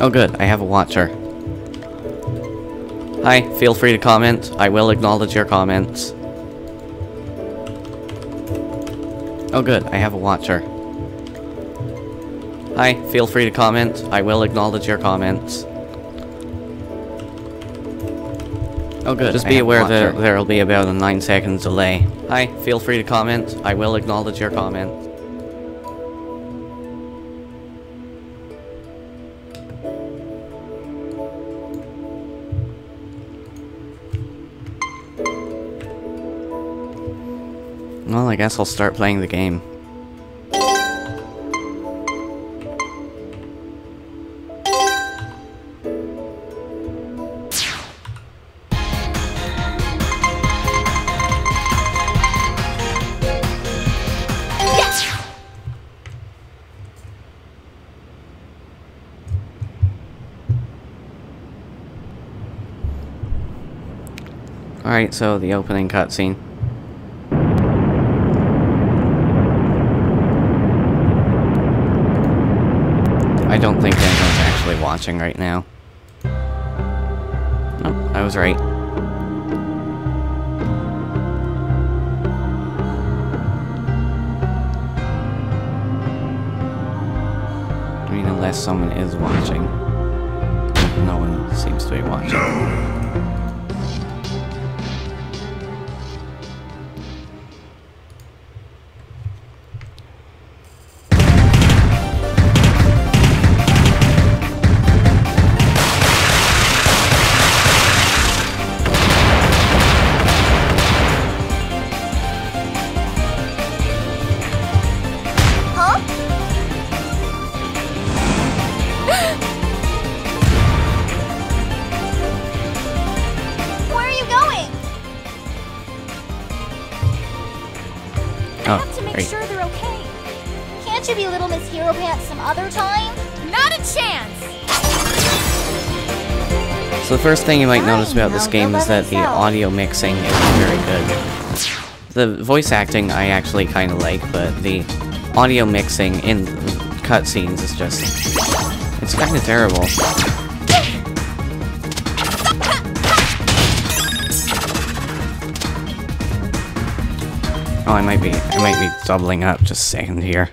Oh good, I have a watcher. Hi, feel free to comment. I will acknowledge your comments. Oh good, I have a watcher. Hi, feel free to comment. I will acknowledge your comments. Oh good, just be aware that there'll be about a 9-second delay. Hi, feel free to comment. I will acknowledge your comments. Well, I guess I'll start playing the game. Alright, so the opening cutscene. I don't think anyone's actually watching right now. Oh, I was right. I mean, unless someone is watching. No one seems to be watching. I have to make sure they're okay. Can't you be Little Miss Hero Pants some other time? Not a chance! So the first thing you might notice about this game is that the audio mixing isn't very good. The voice acting I actually kind of like, but the audio mixing in cutscenes is just... it's kind of terrible. Oh, I might be doubling up just a second here.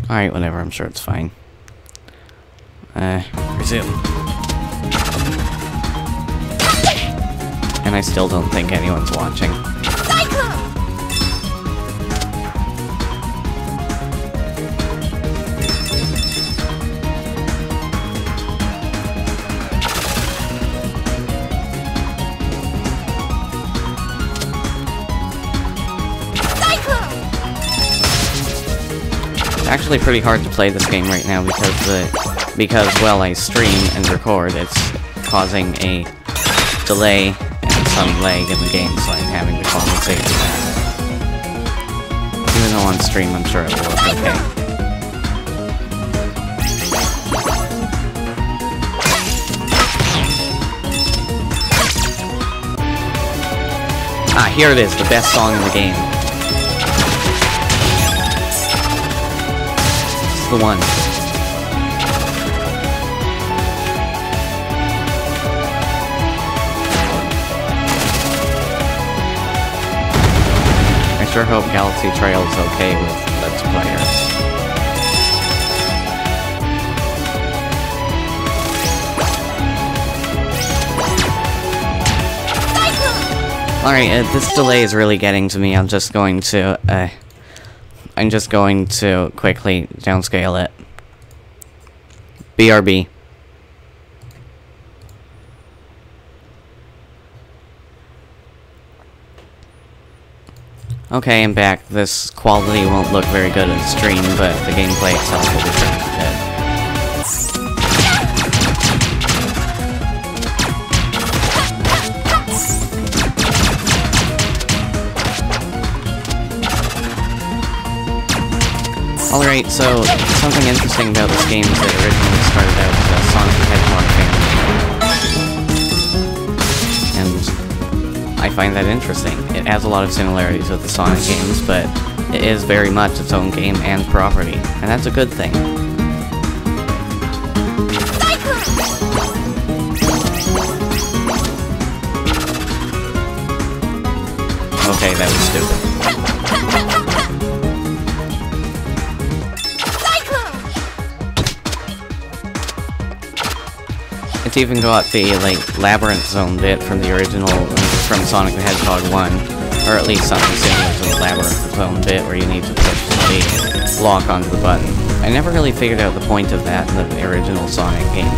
Alright, whatever, I'm sure it's fine. Resume. And I still don't think anyone's watching. Actually pretty hard to play this game right now because while I stream and record, it's causing a delay and some lag in the game, so I'm having to compensate for that. Even though on stream I'm sure it will work okay. Ah, here it is, the best song in the game. The one. I sure hope Galaxy Trail is okay with Let's Players. Alright, this delay is really getting to me. I'm just going to quickly downscale it. BRB. Okay, I'm back. This quality won't look very good on stream, but the gameplay itself will be pretty good. Alright, so something interesting about this game is that it originally started out as a Sonic the Hedgehog family. And I find that interesting. It has a lot of similarities with the Sonic games, but it is very much its own game and property, and that's a good thing. Okay, that was stupid. It's even got the, like, labyrinth zone bit from the original, from Sonic the Hedgehog 1, or at least something similar to the labyrinth zone bit where you need to push the lock onto the button. I never really figured out the point of that in the original Sonic game.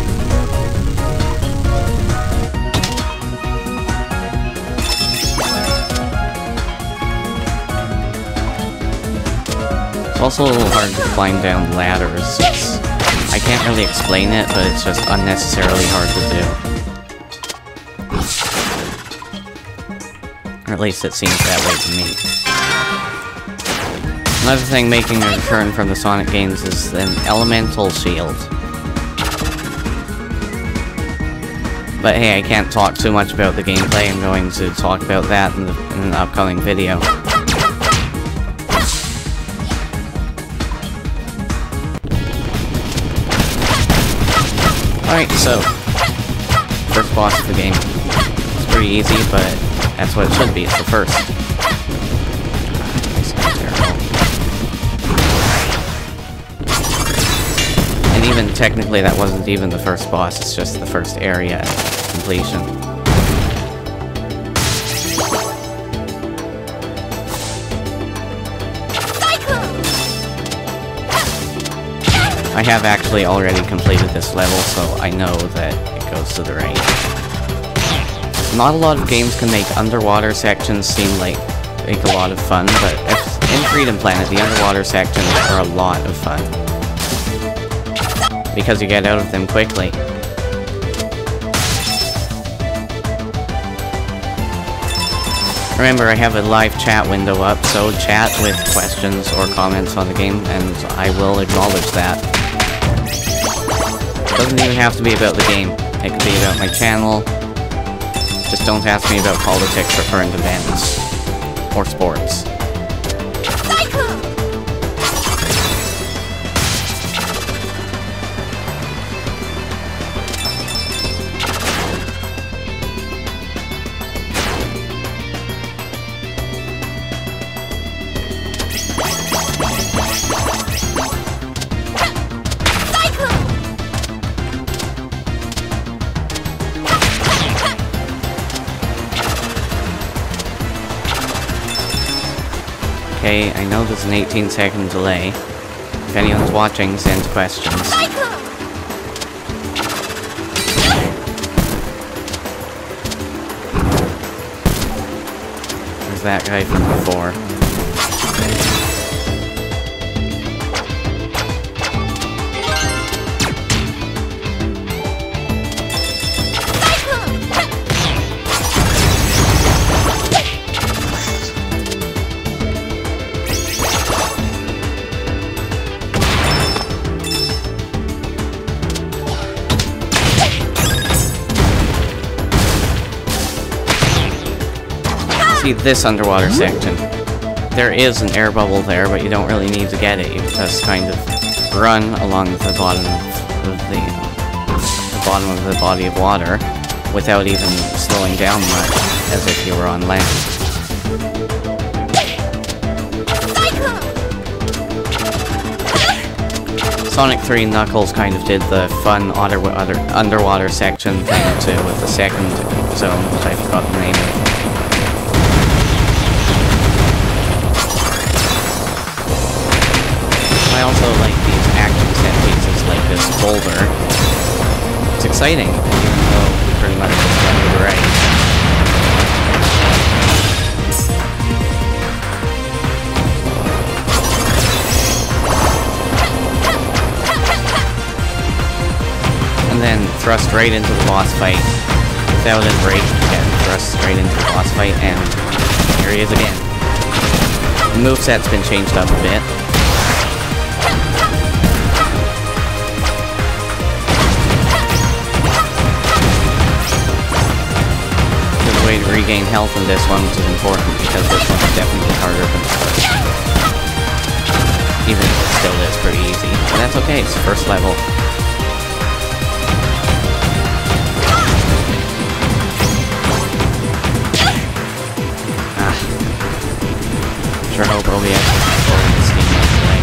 It's also a little hard to climb down ladders. I can't really explain it, but it's just unnecessarily hard to do. Or at least it seems that way to me. Another thing making a return from the Sonic games is an elemental shield. But hey, I can't talk too much about the gameplay. I'm going to talk about that in an upcoming video. Alright, so, first boss of the game. It's pretty easy, but that's what it should be, it's the first. And even technically that wasn't even the first boss, it's just the first area completion. I have actually already completed this level, so I know that it goes to the right. Not a lot of games can make underwater sections seem like a lot of fun, but in Freedom Planet, the underwater sections are a lot of fun. Because you get out of them quickly. Remember, I have a live chat window up, so chat with questions or comments on the game, and I will acknowledge that. It doesn't even have to be about the game. It could be about my channel. Just don't ask me about politics or current events. Or sports. Okay, I know there's an 18-second delay. If anyone's watching, send questions. There's that guy from before. This underwater section. There is an air bubble there, but you don't really need to get it. You just kind of run along the bottom of the bottom of the body of water without even slowing down much, as if you were on land. Sonic 3 Knuckles kind of did the fun underwater section thing too, with the second zone, which I forgot the name of. I also like these action set pieces like this boulder. It's exciting, even though you pretty much just run to the right. And then thrust right into the boss fight. Without a break, again, thrust straight into the boss fight, and here he is again. The moveset's been changed up a bit. way to regain health in this one, which is important because this one is definitely harder than the first. Even if it still is pretty easy. But that's okay, it's the first level. Sure hope OBS is controlling the Steam delay.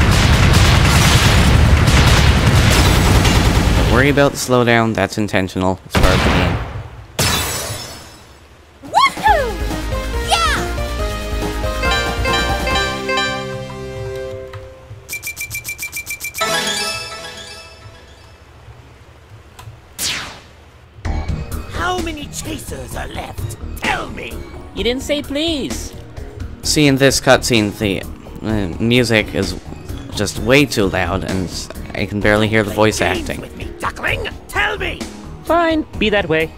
Don't worry about the slowdown, that's intentional. It's part of the game. Woohoo! Yeah! How many chasers are left? Tell me! You didn't say please. See, in this cutscene, the music is just way too loud, and I can barely hear the voice acting. With me, duckling? Tell me! Fine, be that way.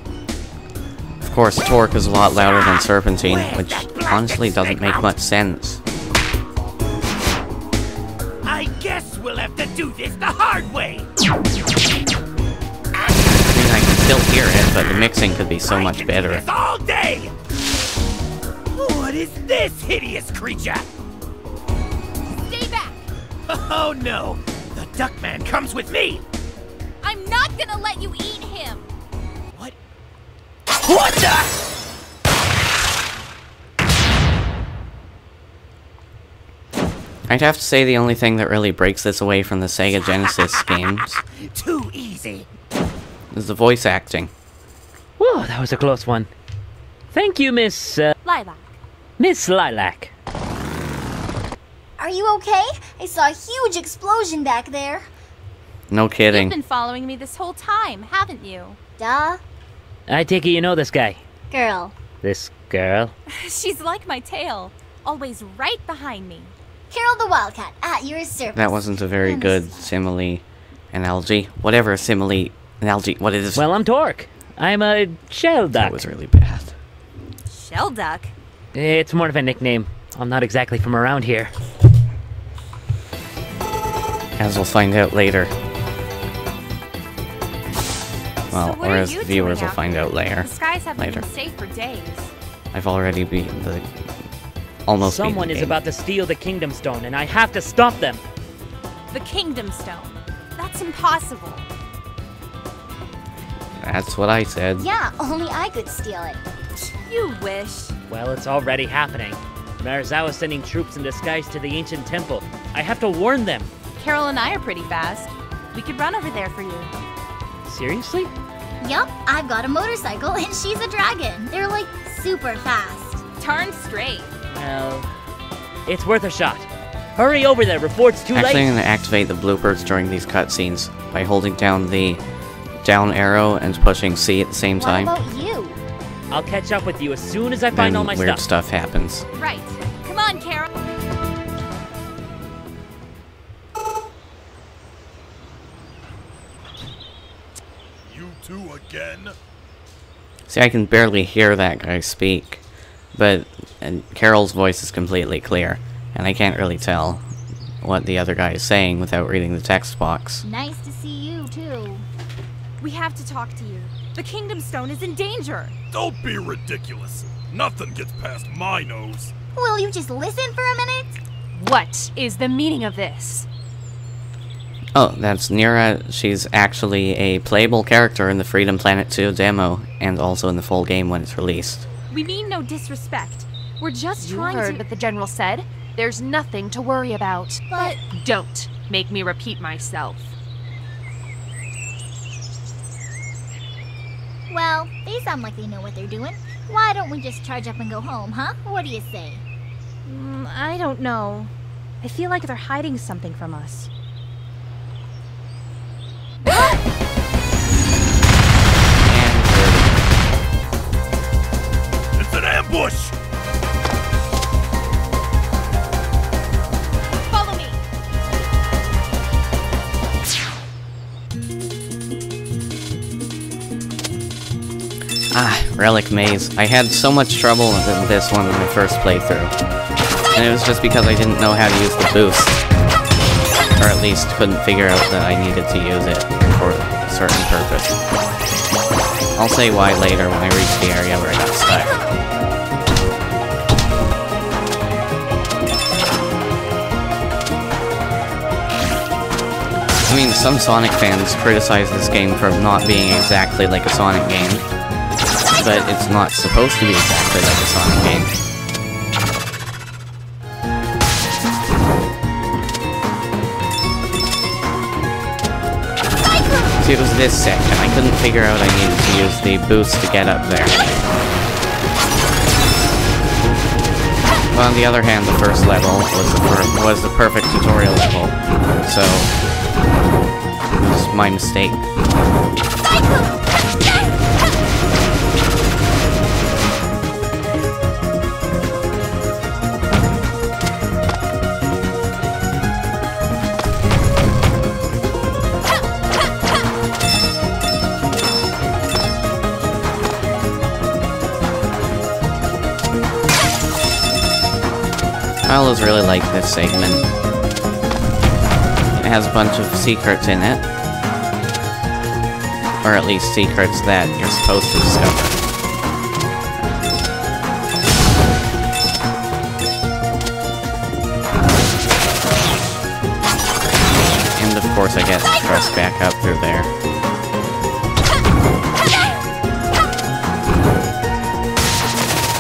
Of course, Torque is a lot louder than Serpentine, which honestly doesn't make much sense. I guess we'll have to do this the hard way! I mean, I can still hear it, but the mixing could be so much better. This all day! What is this hideous creature? Stay back! Oh no! The Duckman comes with me! I'm not gonna let you eat him! What? What the? I'd have to say the only thing that really breaks this away from the Sega Genesis games Too easy. is the voice acting. Whoa, that was a close one. Thank you, Miss Lilac. Lilac. Are you okay? I saw a huge explosion back there. No kidding. You've been following me this whole time, haven't you? Duh. I take it you know this guy. Girl. This girl. She's like my tail. Always right behind me. Carol the Wildcat, at your service. That wasn't a very good simile analogy. Whatever simile analogy, what is it? Well, I'm Torque. I'm a shell duck. That was really bad. Shell duck? It's more of a nickname. I'm not exactly from around here. As we'll find out later. Well, So what or are as you the viewers doing will find out later. The skies haven't Later. been safe for days. I've already beaten the... almost beaten Someone the is game. about to steal the Kingdom Stone, and I have to stop them. The Kingdom Stone. That's impossible. That's what I said. Yeah, only I could steal it. You wish. Well, it's already happening. Marizawa's sending troops in disguise to the ancient temple. I have to warn them. Carol and I are pretty fast. We could run over there for you. Seriously? Yup, I've got a motorcycle and she's a dragon. They're like super fast. Darn straight. Well, it's worth a shot. Hurry over there before it's too Actually, I'm late. going to activate the bloopers during these cutscenes by holding down the down arrow and pushing C at the same time. What about you? I'll catch up with you as soon as I Then find all my weird stuff. stuff happens. Right. Come on, Carol. You two again? See, I can barely hear that guy speak, but Carol's voice is completely clear, and I can't really tell what the other guy is saying without reading the text box. Nice to see you, too. We have to talk to you. The Kingdom Stone is in danger. Don't be ridiculous. Nothing gets past my nose. Will you just listen for a minute? What is the meaning of this? Oh, that's Nira. She's actually a playable character in the Freedom Planet 2 demo, and also in the full game when it's released. We mean no disrespect. We're just You trying heard to... what the general said. There's nothing to worry about. But... Don't make me repeat myself. Well, they sound like they know what they're doing. Why don't we just charge up and go home, huh? What do you say? I don't know. I feel like they're hiding something from us. It's an ambush! Follow me! Relic Maze. I had so much trouble with this one in my first playthrough. And it was just because I didn't know how to use the boost. Or at least couldn't figure out that I needed to use it for a certain purpose. I'll say why later when I reach the area where I got stuck. Some Sonic fans criticize this game for not being exactly like a Sonic game, but it's not supposed to be exactly like a Sonic game. See, it was this section. I couldn't figure out I needed to use the boost to get up there. But on the other hand, the first level was the perfect tutorial level, so it was my mistake. I always really like this segment. It has a bunch of secrets in it. Or at least secrets that you're supposed to discover. And of course I get thrust back up through there.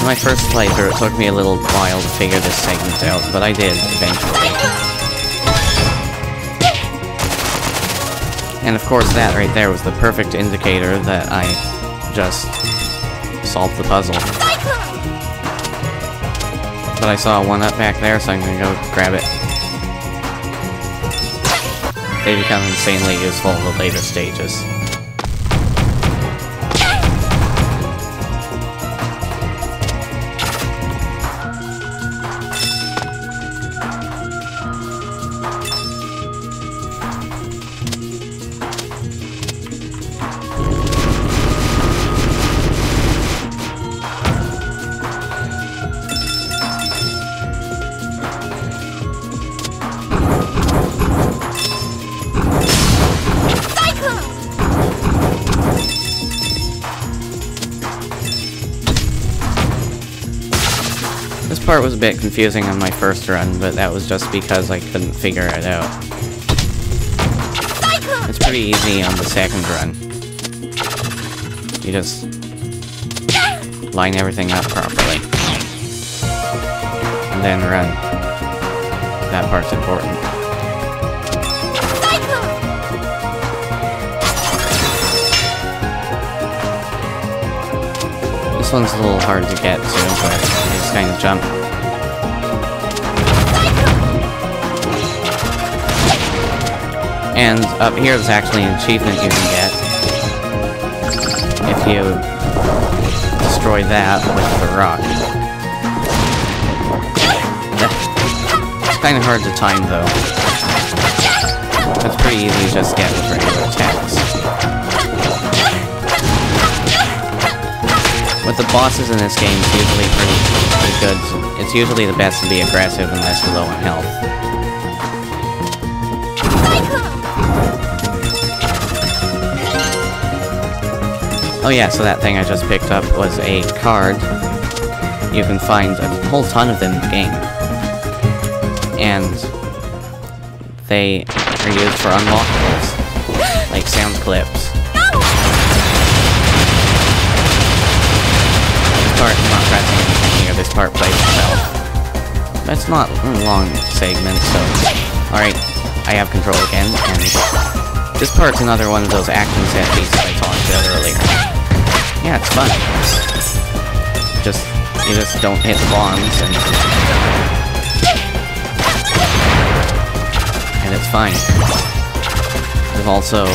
My first playthrough, it took me a little while to figure this segment out, but I did, eventually. And of course that right there was the perfect indicator that I just solved the puzzle. But I saw a 1-up back there, so I'm gonna go grab it. They become insanely useful in the later stages. This part was a bit confusing on my first run, but that was just because I couldn't figure it out. It's pretty easy on the second run. You just line everything up properly. And then run. That part's important. This one's a little hard to get to, but I just kind of jump. And up here there's actually an achievement you can get if you destroy that with the rock. It's kind of hard to time though. It's pretty easy to just get with regular attacks. With the bosses in this game, it's usually pretty good. It's usually the best to be aggressive unless you're low on health. Oh yeah, so that thing I just picked up was a card. You can find a whole ton of them in the game. And they are used for unlockables, like sound clips. I'm not pressing anything here, this part plays itself. It's not a long segment, so... Alright, I have control again, and... This part's another one of those action set pieces I talked about earlier. Yeah, it's fun. You just don't hit the bombs, and it's fine. There's also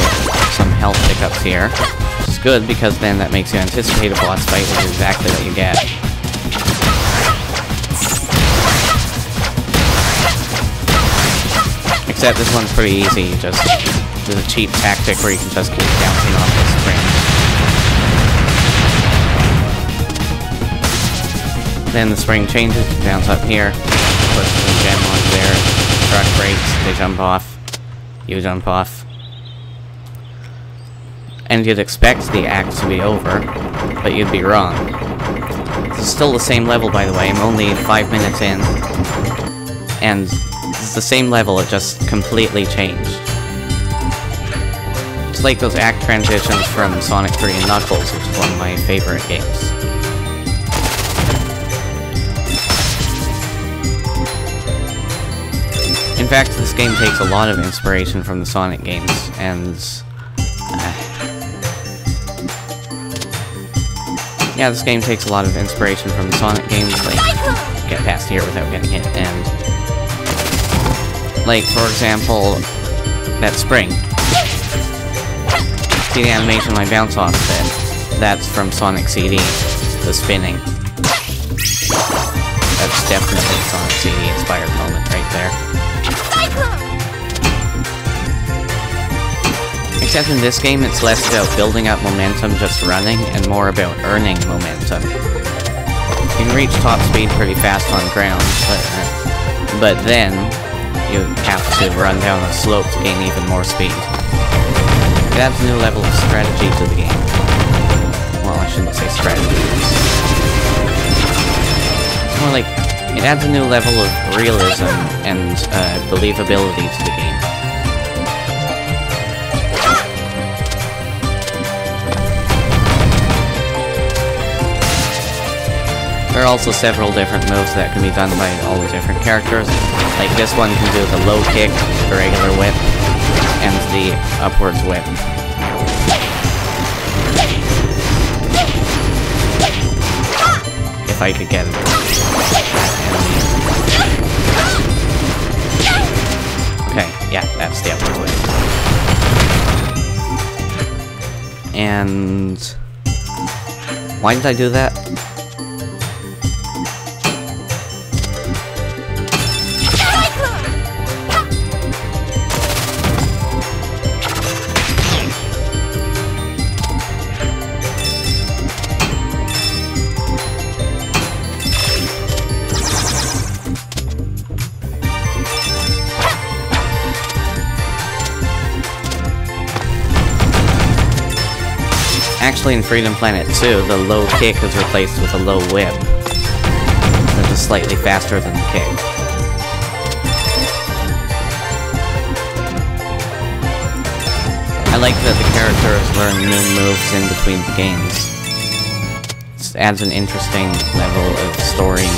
some health pickups here. Which is good, because then that makes you anticipate a boss fight, which is exactly what you get. Except this one's pretty easy, there's a cheap tactic where you can just keep bouncing off the spring. Then the spring changes, you bounce up here, put the gem onto there, truck brakes, they jump off, you jump off. And you'd expect the act to be over, but you'd be wrong. This is still the same level, by the way. I'm only 5 minutes in. And it's the same level, it just completely changed. It's like those act transitions from Sonic 3 and Knuckles, which is one of my favorite games. In fact, this game takes a lot of inspiration from the Sonic games, and... yeah, this game takes a lot of inspiration from the Sonic games, like, get past here without getting hit, and... like, for example, that spring. See the animation I bounce off of it? That's from Sonic CD, the spinning. That's definitely a Sonic CD inspired moment right there. Except in this game, it's less about building up momentum just running, and more about earning momentum. You can reach top speed pretty fast on ground, but then you have to run down a slope to gain even more speed. It adds a new level of strategy to the game. Well, I shouldn't say strategy. It's more like, it adds a new level of realism and believability to the game. There are also several different moves that can be done by all the different characters. Like this one can do the low kick, the regular whip, and the upwards whip. If I could get it. Okay, yeah, that's the upwards whip. And... why did I do that? Actually, in Freedom Planet 2, the low kick is replaced with a low whip, which is slightly faster than the kick. I like that the characters learn new moves in between the games. It adds an interesting level of story.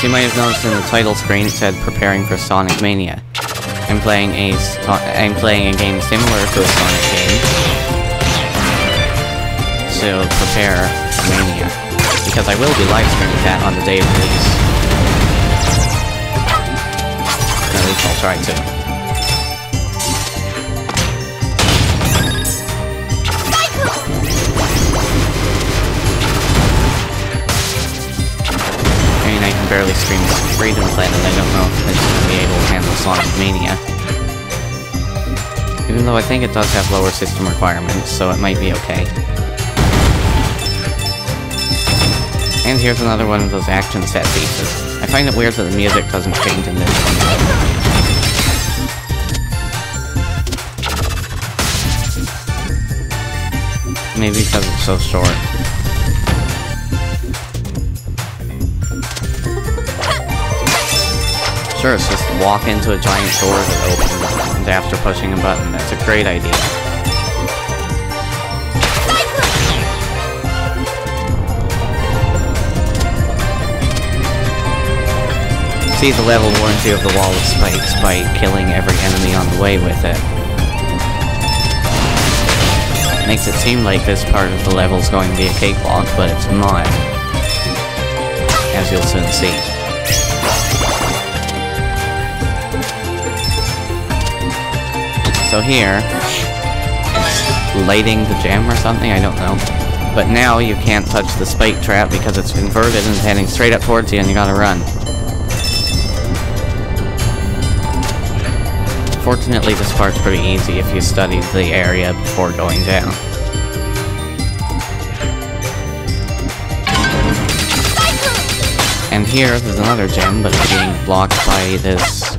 You might have noticed in the title screen it said "Preparing for Sonic Mania." I'm playing a game similar to a Sonic game to prepare for Mania, because I will be live streaming that on the day of release. At least I'll try to. I can barely stream Freedom Planet, I don't know if it's going to be able to handle Sonic Mania. Even though I think it does have lower system requirements, so it might be okay. And here's another one of those action set pieces. I find it weird that the music doesn't change in this one. Maybe because it's so short. Sure, it's just walk into a giant door that opens and after pushing a button. That's a great idea. See the level warranty of the wall of spikes by killing every enemy on the way with it. Makes it seem like this part of the level is going to be a cakewalk, but it's not. As you'll soon see. So here, it's lighting the gem or something, I don't know. But now you can't touch the spike trap because it's inverted and it's heading straight up towards you and you gotta run. Fortunately, this part's pretty easy if you study the area before going down. And here, there's another gem, but it's being blocked by this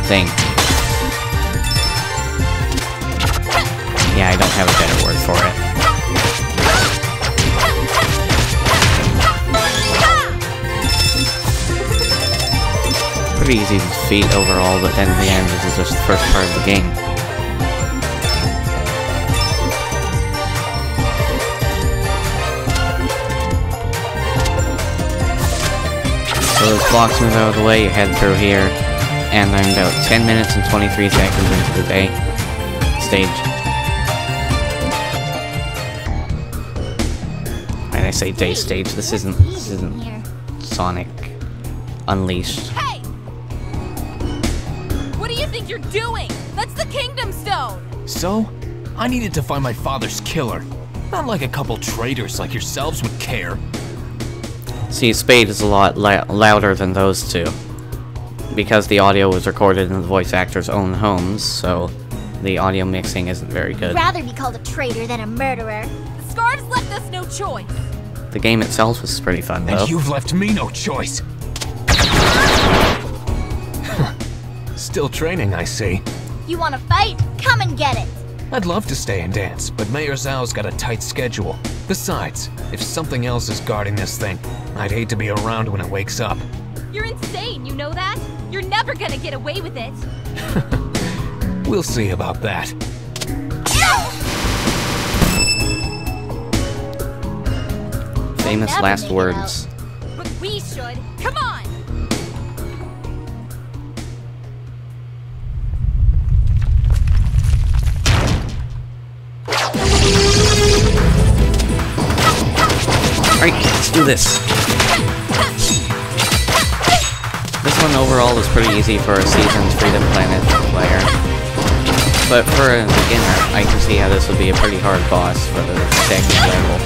thing. Yeah, I don't have a better word for it. Pretty easy to defeat overall, but then in the end, this is just the first part of the game. So those blocks move out of the way, you head through here, and I'm about 10 minutes and 23 seconds into the day stage. And I say day stage, this isn't Sonic Unleashed. Hey! What do you think you're doing? That's the Kingdom Stone! So? I needed to find my father's killer. Not like a couple traitors like yourselves would care. See, Spade is a lot louder than those two. Because the audio was recorded in the voice actors' own homes, so the audio mixing isn't very good. I'd rather be called a traitor than a murderer. The Scarves left us no choice. The game itself was pretty fun, though. And you've left me no choice. Still training, I see. You want to fight? Come and get it. I'd love to stay and dance, but Mayor Zhao's got a tight schedule. Besides, if something else is guarding this thing, I'd hate to be around when it wakes up. You're insane, you know that? You're never gonna get away with it. We'll see about that. Famous last words. But we should. Come on! Alright, let's do this. This one overall is pretty easy for a seasoned Freedom Planet player. But for a beginner, I can see how this would be a pretty hard boss for the second level.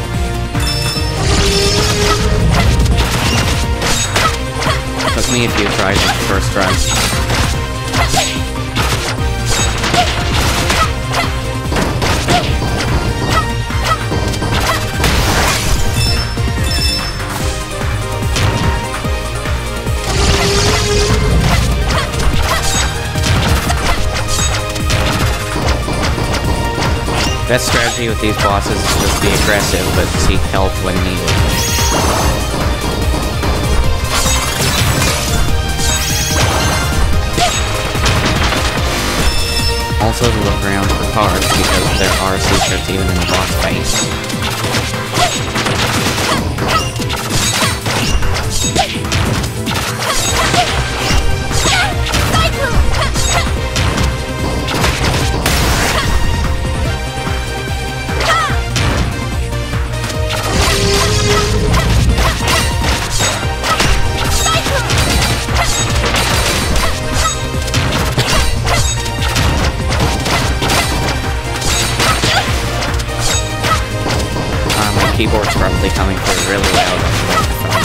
Took me a few tries at the first run. Best strategy with these bosses is just be aggressive, but seek help when needed. Also to look around for cards, because there are secrets even in the boss fight. Keyboard's probably coming through really loud on the microphone.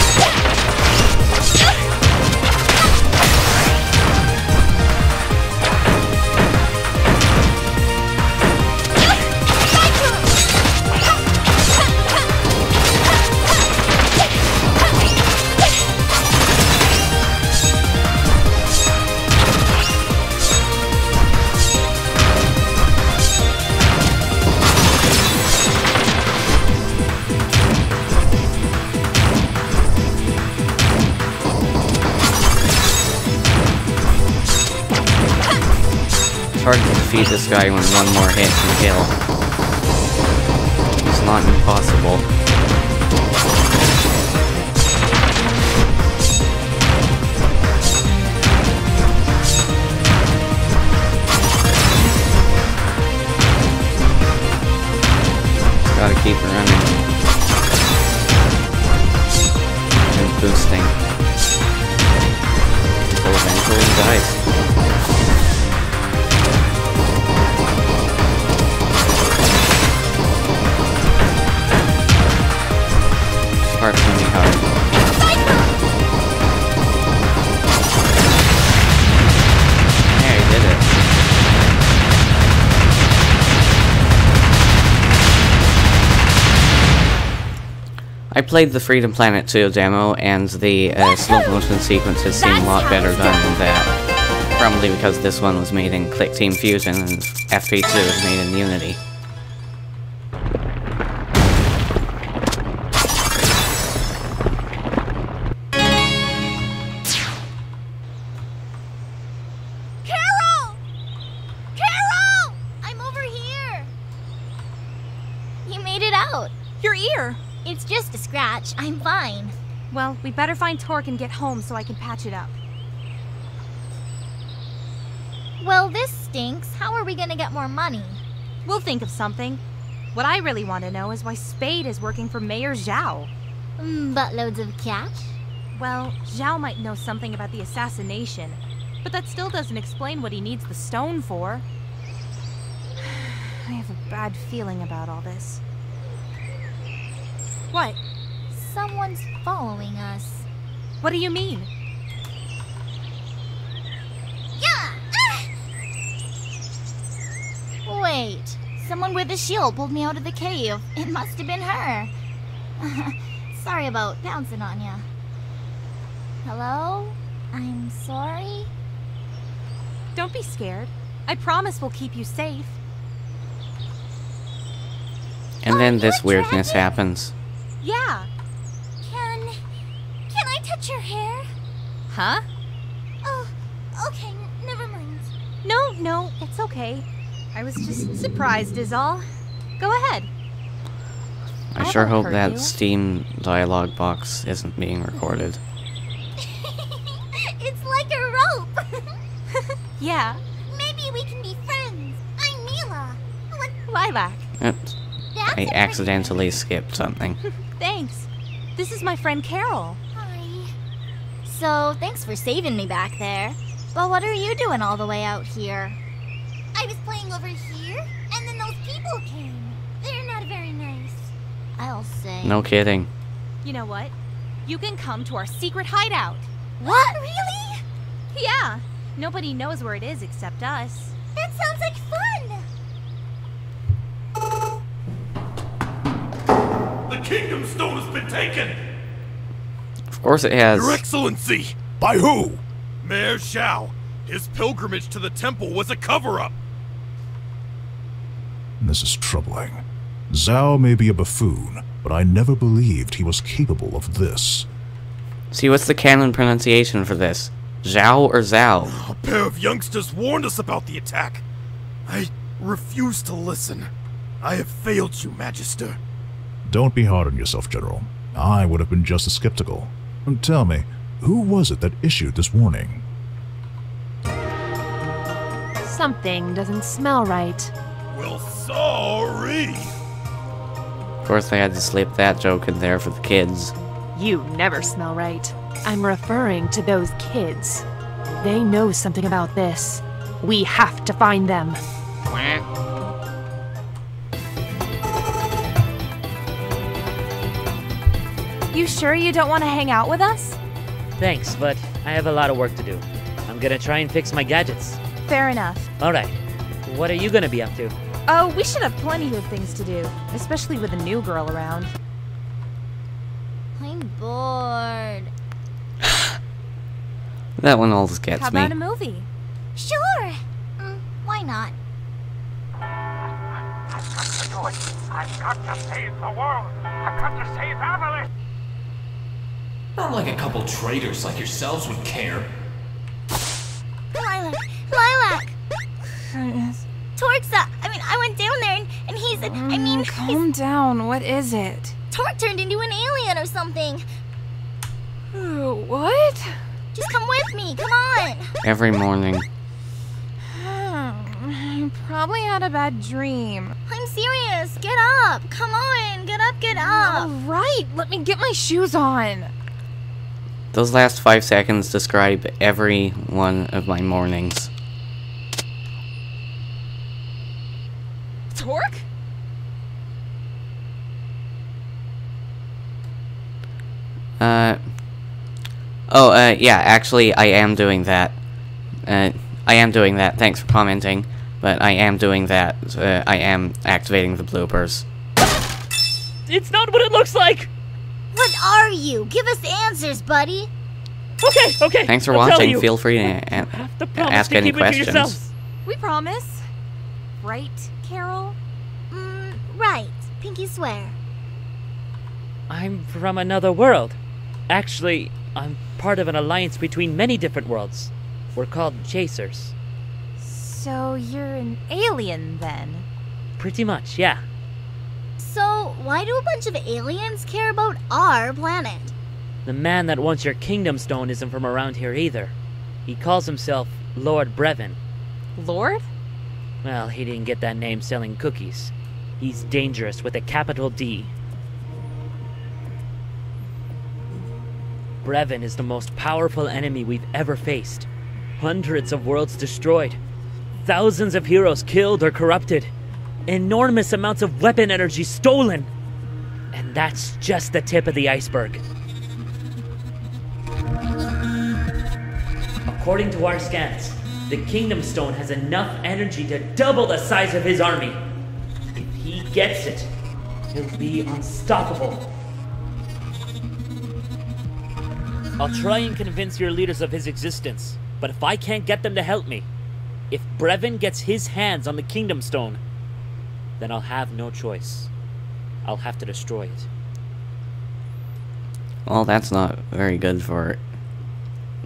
It's hard to defeat this guy when one more hit can kill. It's not impossible. Gotta keep running. And boosting. Until eventually he dies. Part's gonna be hard. Yeah, he did it. I played the Freedom Planet 2 demo, and the slow motion sequences seem a lot better done than that. Probably because this one was made in Click Team Fusion, and FP2 is made in Unity. ear? It's just a scratch. I'm fine. Well, we better find Torque and get home so I can patch it up. Well, this stinks. How are we gonna get more money? We'll think of something. What I really want to know is why Spade is working for Mayor Zhao. Buttloads of cash? Well, Zhao might know something about the assassination, but that still doesn't explain what he needs the stone for. I have a bad feeling about all this. What? Someone's following us. What do you mean? Yeah! Wait. Someone with a shield pulled me out of the cave. It must have been her. Sorry about bouncing on ya. Hello? I'm sorry? Don't be scared. I promise we'll keep you safe. And then this weirdness happens. Yeah. Can I touch your hair? Huh? Oh, okay, never mind. No, it's okay. I was just surprised is all. Go ahead. I sure won't hope hurt that you. Steam dialogue box isn't being recorded. It's like a rope. Yeah. Maybe we can be friends. I'm Mila. What? Lilac. Oops. That's I a pretty accidentally skipped something. Thanks. This is my friend Carol. Hi. So, thanks for saving me back there. But what are you doing all the way out here? I was playing over here, and then those people came. They're not very nice, I'll say. No kidding. You know what? You can come to our secret hideout. What? Really? Yeah. Nobody knows where it is except us. That sounds like fun! The Kingdom Stone has been taken! Of course it has. Your Excellency! By who? Mayor Zhao. His pilgrimage to the temple was a cover-up. This is troubling. Zhao may be a buffoon, but I never believed he was capable of this. See, what's the canon pronunciation for this? Zhao or Zhao? A pair of youngsters warned us about the attack. I refuse to listen. I have failed you, Magister. Don't be hard on yourself, General. I would have been just as skeptical. And tell me, who was it that issued this warning? Something doesn't smell right. Well, sorry. Of course they had to slip that joke in there for the kids. You never smell right. I'm referring to those kids. They know something about this. We have to find them. You sure you don't want to hang out with us? Thanks, but I have a lot of work to do. I'm gonna try and fix my gadgets. Fair enough. Alright, what are you gonna be up to? Oh, we should have plenty of things to do, especially with a new girl around. I'm bored. That one always gets How me. about a movie? Sure. Why not? I've got to save the world. I've got to save Avalanche. Not like a couple traitors like yourselves would care. Lilac! Torque's I went down there and he's, Calm down. What is it? Torque turned into an alien or something. What? Just come with me, come on! Every morning. I probably had a bad dream. I'm serious, get up! Come on, get up! All right, let me get my shoes on. Those last 5 seconds describe every one of my mornings. Torque? Yeah, actually, I am doing that. Thanks for commenting. But I am doing that. I am activating the bloopers. It's not what it looks like! What are you? Give us answers, buddy! Okay. Thanks for I'll tell watching. you. Feel free to Have to promise ask to any keep it to questions. yourselves. We promise. Right, Carol? Right. Pinky swear. I'm from another world. Actually, I'm part of an alliance between many different worlds. We're called Chasers. So you're an alien then? Pretty much, yeah. So, why do a bunch of aliens care about our planet? The man that wants your kingdom stone isn't from around here either. He calls himself Lord Brevin. Lord? Well, he didn't get that name selling cookies. He's dangerous with a capital D. Brevin is the most powerful enemy we've ever faced. Hundreds of worlds destroyed. Thousands of heroes killed or corrupted. Enormous amounts of weapon energy stolen. And that's just the tip of the iceberg. According to our scans, the Kingdom Stone has enough energy to double the size of his army. If he gets it, he'll be unstoppable. I'll try and convince your leaders of his existence, but if I can't get them to help me, if Brevin gets his hands on the Kingdom Stone, then I'll have no choice. I'll have to destroy it. Well, that's not very good for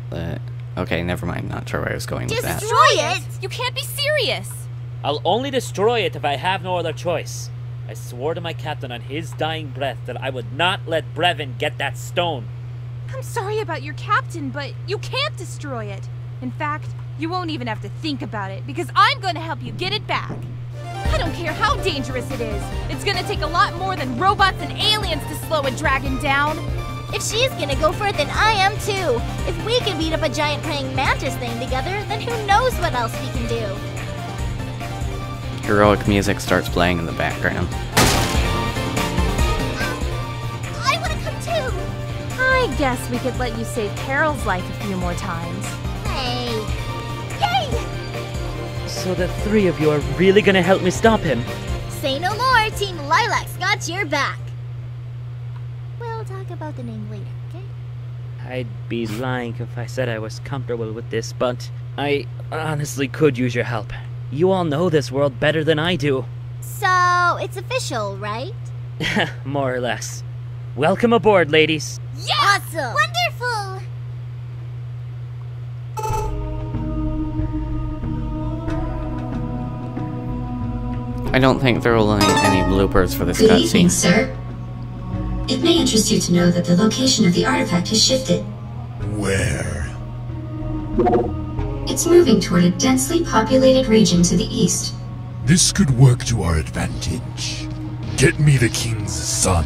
the... Okay, never mind. Not sure where I was going with that. Destroy it? You can't be serious! I'll only destroy it if I have no other choice. I swore to my captain on his dying breath that I would not let Brevin get that stone. I'm sorry about your captain, but you can't destroy it. In fact, you won't even have to think about it, because I'm going to help you get it back. I don't care how dangerous it is. It's going to take a lot more than robots and aliens to slow a dragon down. If she's gonna go for it, then I am too. If we can beat up a giant praying mantis thing together, then who knows what else we can do. Heroic music starts playing in the background. I wanna come too. I guess we could let you save Carol's life a few more times. Hey. Yay! So the three of you are really gonna help me stop him? Say no more, Team Lilac's got your back. We'll talk about the name later, okay? I'd be lying if I said I was comfortable with this, but I honestly could use your help. You all know this world better than I do. So, it's official, right? More or less. Welcome aboard, ladies. Yeah! Awesome! Wonderful! I don't think there will be any bloopers for this Good evening, cutscene. sir. It may interest you to know that the location of the artifact has shifted. Where? It's moving toward a densely populated region to the east. This could work to our advantage. Get me the king's son.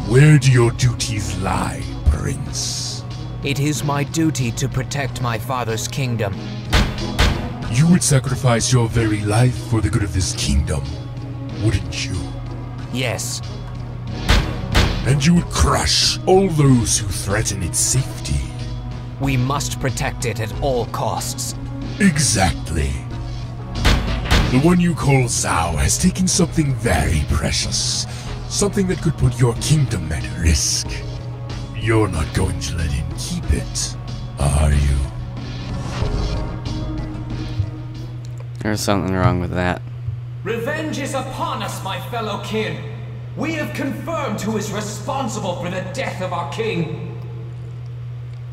Where do your duties lie, Prince? It is my duty to protect my father's kingdom. You would sacrifice your very life for the good of this kingdom, wouldn't you? Yes. And you would crush all those who threaten its safety. We must protect it at all costs. Exactly. The one you call Zhao has taken something very precious. Something that could put your kingdom at risk. You're not going to let him keep it, are you? There's something wrong with that. Revenge is upon us, my fellow kin. We have confirmed who is responsible for the death of our king.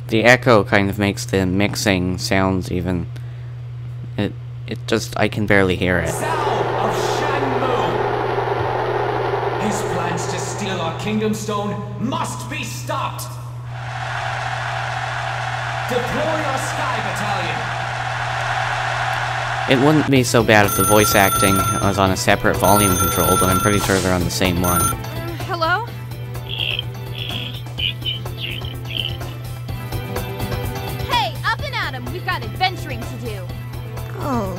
The echo kind of makes the mixing sounds even... It just... I can barely hear it. Zhao of Shanmu. His plans to steal our kingdom stone must be stopped. Deploy our Sky Battalion. It wouldn't be so bad if the voice acting was on a separate volume control, but I'm pretty sure they're on the same one. Hello? Hey, up and at 'em! We've got adventuring to do. Oh,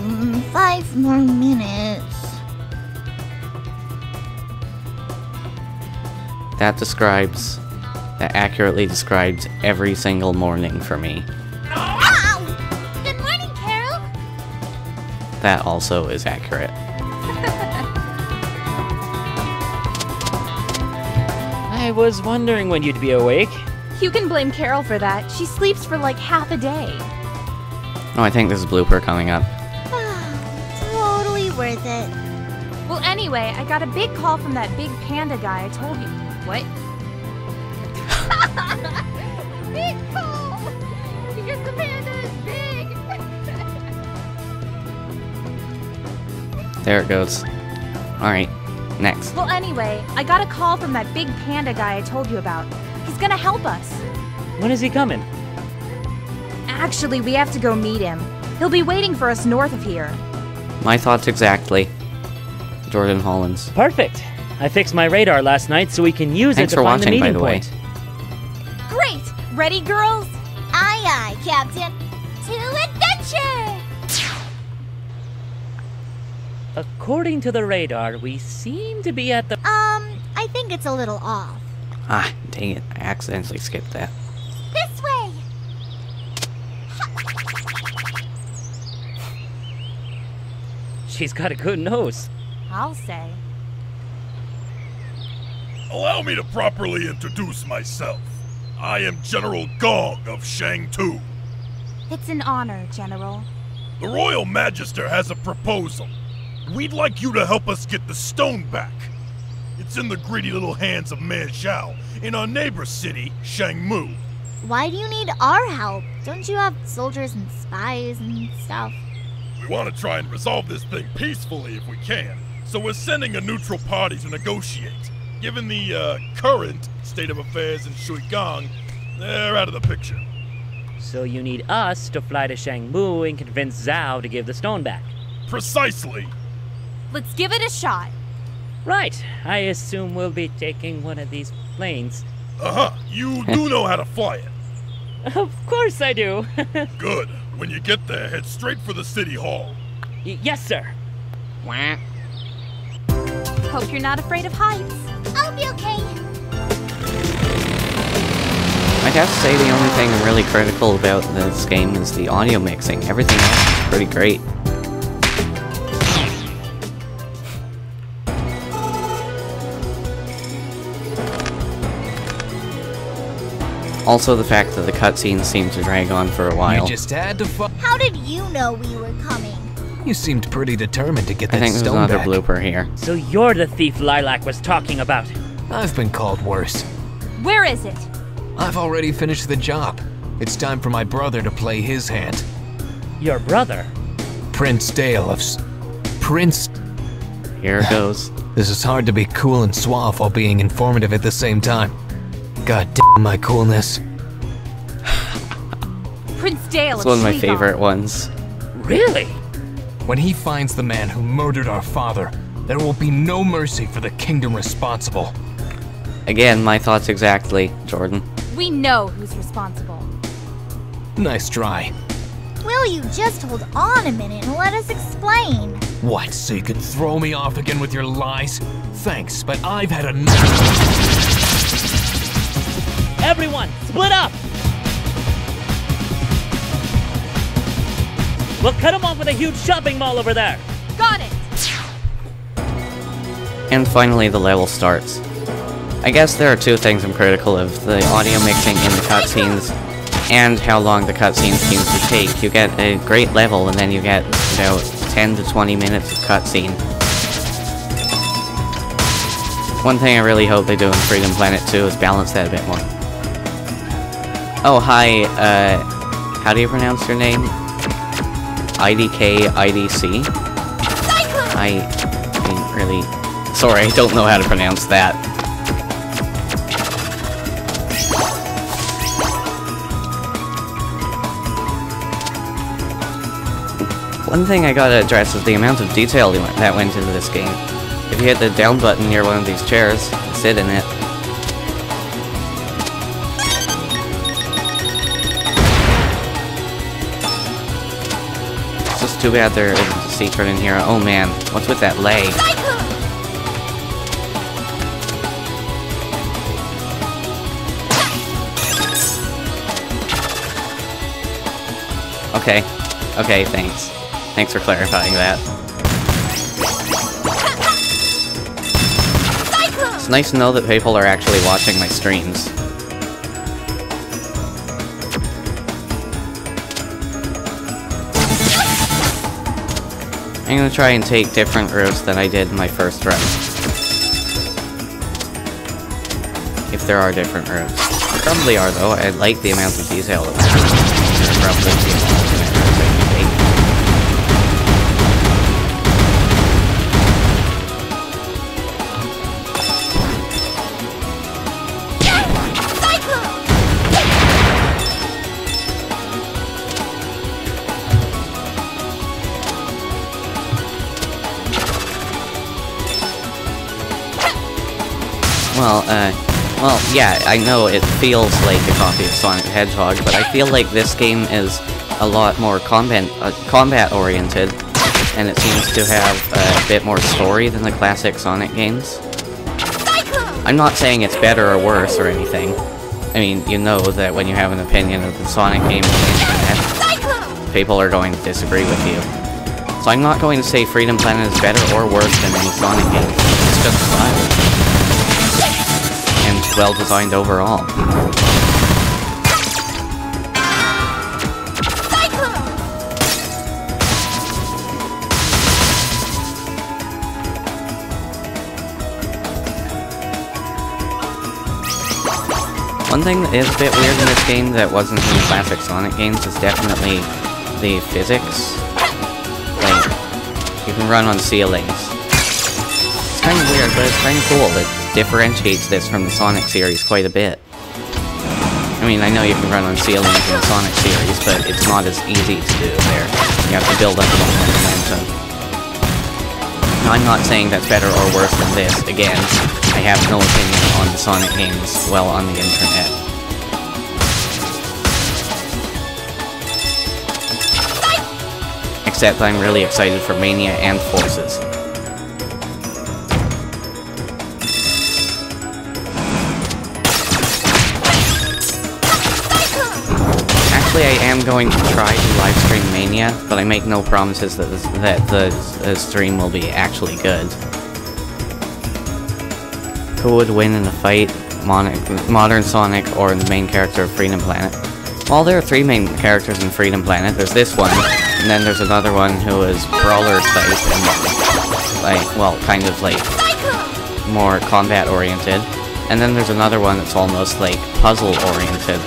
5 more minutes. That accurately describes every single morning for me. Ow! Good morning, Carol. That also is accurate. I was wondering when you'd be awake. You can blame Carol for that. She sleeps for like half a day. Oh, I think there's a blooper coming up. Totally worth it. Well, anyway, I got a big call from that big panda guy I told you. What? Big call! Because the panda is big! There it goes. Alright, next. Well, anyway, I got a call from that big panda guy I told you about. He's gonna help us. When is he coming? Actually, we have to go meet him. He'll be waiting for us north of here. My thoughts exactly. Jordan Hollins. Perfect. I fixed my radar last night so we can use Thanks it for to find the watching, by meeting the way. point. Great! Ready, girls? Aye, aye, Captain. To adventure! According to the radar, we seem to be at the... I think it's a little off. Ah, dang it. I accidentally skipped that. This way! She's got a good nose. I'll say. Allow me to properly introduce myself. I am General Gong of Shang-Tu. It's an honor, General. The Royal Magister has a proposal. We'd like you to help us get the stone back. It's in the greedy little hands of Man Zhao in our neighbor city, Shangmu. Why do you need our help? Don't you have soldiers and spies and stuff? We want to try and resolve this thing peacefully if we can, so we're sending a neutral party to negotiate. Given the current state of affairs in Shuigang, they're out of the picture. So you need us to fly to Shangmu and convince Zhao to give the stone back. Precisely. Let's give it a shot. Right. I assume we'll be taking one of these planes. Uh-huh. You do know how to fly it. Of course I do. Good. When you get there, head straight for the city hall. Yes, sir. Wah. Hope you're not afraid of heights. I'll be okay. I'd have to say the only thing I'm really critical about this game is the audio mixing. Everything else is pretty great. Also the fact that the cutscenes seem to drag on for a while. You just had to How did you know we were coming? You seemed pretty determined to get I that think there's stone another back. blooper here. So you're the thief Lilac was talking about. I've been called worse. Where is it? I've already finished the job. It's time for my brother to play his hand. Your brother? Prince Dale of Prince... Here it goes. This is hard to be cool and suave while being informative at the same time. God damn my coolness. Prince Dale It's of one of my Shuigang. favorite ones. Really? When he finds the man who murdered our father, there will be no mercy for the kingdom responsible. Again, my thoughts exactly, Jordan. We know who's responsible. Nice try. Will you just hold on a minute and let us explain? What, so you can throw me off again with your lies? Thanks, but I've had enough. Everyone, split up! We'll cut him off with a huge shopping mall over there. Got it! And finally the level starts. I guess there are two things I'm critical of. The audio mixing in the cutscenes and how long the cutscenes seem to take. You get a great level and then you get about 10 to 20 minutes of cutscene. One thing I really hope they do in Freedom Planet 2 is balance that a bit more. Oh, hi, how do you pronounce your name? IDK IDC? I mean, really... Sorry, I don't know how to pronounce that. One thing I gotta address is the amount of detail that went into this game. If you hit the down button near one of these chairs, sit in it. It's just too bad there isn't a secret in here. Oh man, what's with that leg? Okay. Okay, thanks. Thanks for clarifying that. It's nice to know that people are actually watching my streams. I'm gonna try and take different routes than I did in my first run. If there are different routes. There probably are though. I like the amount of detail that there probably be alternate routes I can take. Well, yeah, I know it feels like a copy of Sonic the Hedgehog, but I feel like this game is a lot more combat-oriented, and it seems to have a bit more story than the classic Sonic games. I'm not saying it's better or worse or anything. I mean, you know that when you have an opinion of the Sonic game on the internet, people are going to disagree with you. So I'm not going to say Freedom Planet is better or worse than any Sonic game. It's just style. And well-designed overall. One thing that is a bit weird in this game that wasn't in the classic Sonic games is definitely the physics. Like, you can run on ceilings. It's kind of weird, but it's kind of cool. It differentiates this from the Sonic series quite a bit. I mean, I know you can run on ceilings in the Sonic series, but it's not as easy to do there. You have to build up a lot of momentum. Now, I'm not saying that's better or worse than this. Again, I have no opinion on the Sonic games well on the internet. Except I'm really excited for Mania and Forces. Actually, I am going to try to livestream Mania, but I make no promises that the stream will be actually good. Who would win in a fight, Modern Sonic or the main character of Freedom Planet? Well, there are 3 main characters in Freedom Planet. There's this one, and then there's another one who is brawler type and like, well, kind of like more combat oriented. And then there's another one that's almost like puzzle oriented.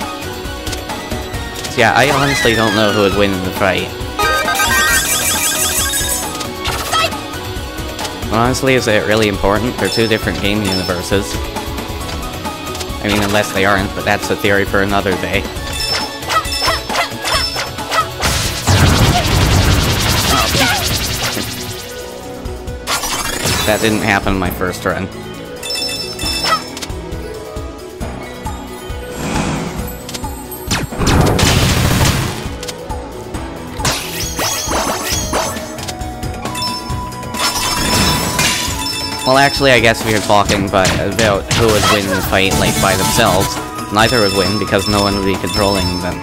So yeah, I honestly don't know who would win in the fight. But honestly, is it really important? They're 2 different game universes. I mean, unless they aren't, but that's a theory for another day. That didn't happen in my first run. Well, actually, I guess if you're talking about who would win the fight, like, by themselves, neither would win because no one would be controlling them.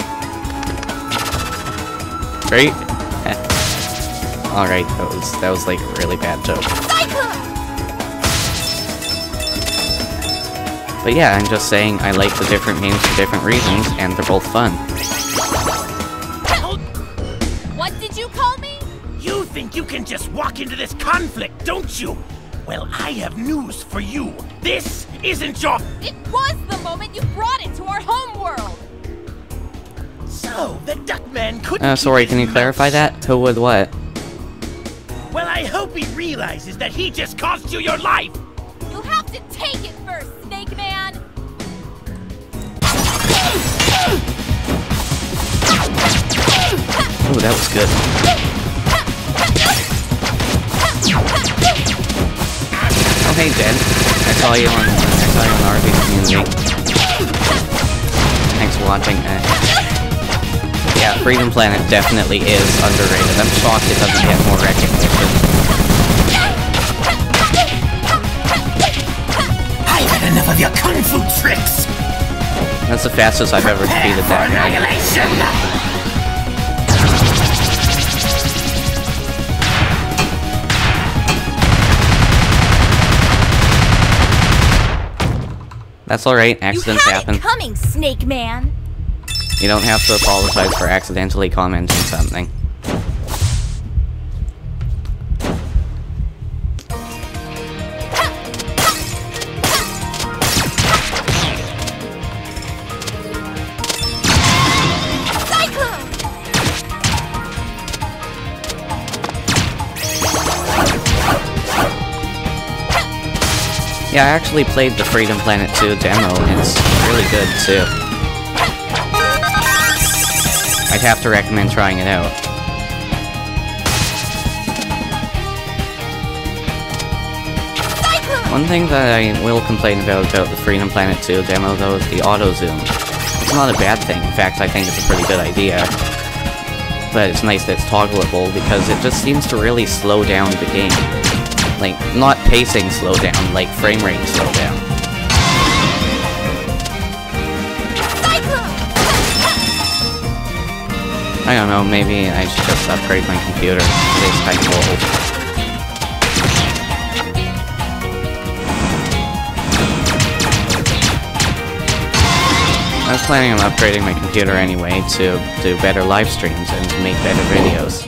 Right? Alright, that was like a really bad joke. But yeah, I'm just saying I like the different games for different reasons, and they're both fun. What did you call me? You think you can just walk into this conflict, don't you? Well, I have news for you. This isn't your... It was the moment you brought it to our home world! So, the Duckman couldn't... sorry, can you clarify that? Who would what? Well, I hope he realizes that he just cost you your life! You'll have to take it first, Snake Man! Oh, that was good. Oh, hey, Jen. I saw you on RV Community. Thanks for watching. Yeah, Freedom Planet definitely is underrated. I'm shocked it doesn't get more recognition. I've had enough of your kung fu tricks! That's the fastest I've ever defeated that guy. That's alright, accidents happen. You had it coming, Snake Man! You don't have to apologize for accidentally commenting something. Yeah, I actually played the Freedom Planet 2 demo, and it's really good, too. I'd have to recommend trying it out. One thing that I will complain about the Freedom Planet 2 demo, though, is the auto-zoom. It's not a bad thing. In fact, I think it's a pretty good idea. But it's nice that it's toggleable, because it just seems to really slow down the game. Like, not pacing slow down, like frame rate slow down. I don't know, maybe I should just upgrade my computer. It's kind of old. I was planning on upgrading my computer anyway to do better live streams and to make better videos.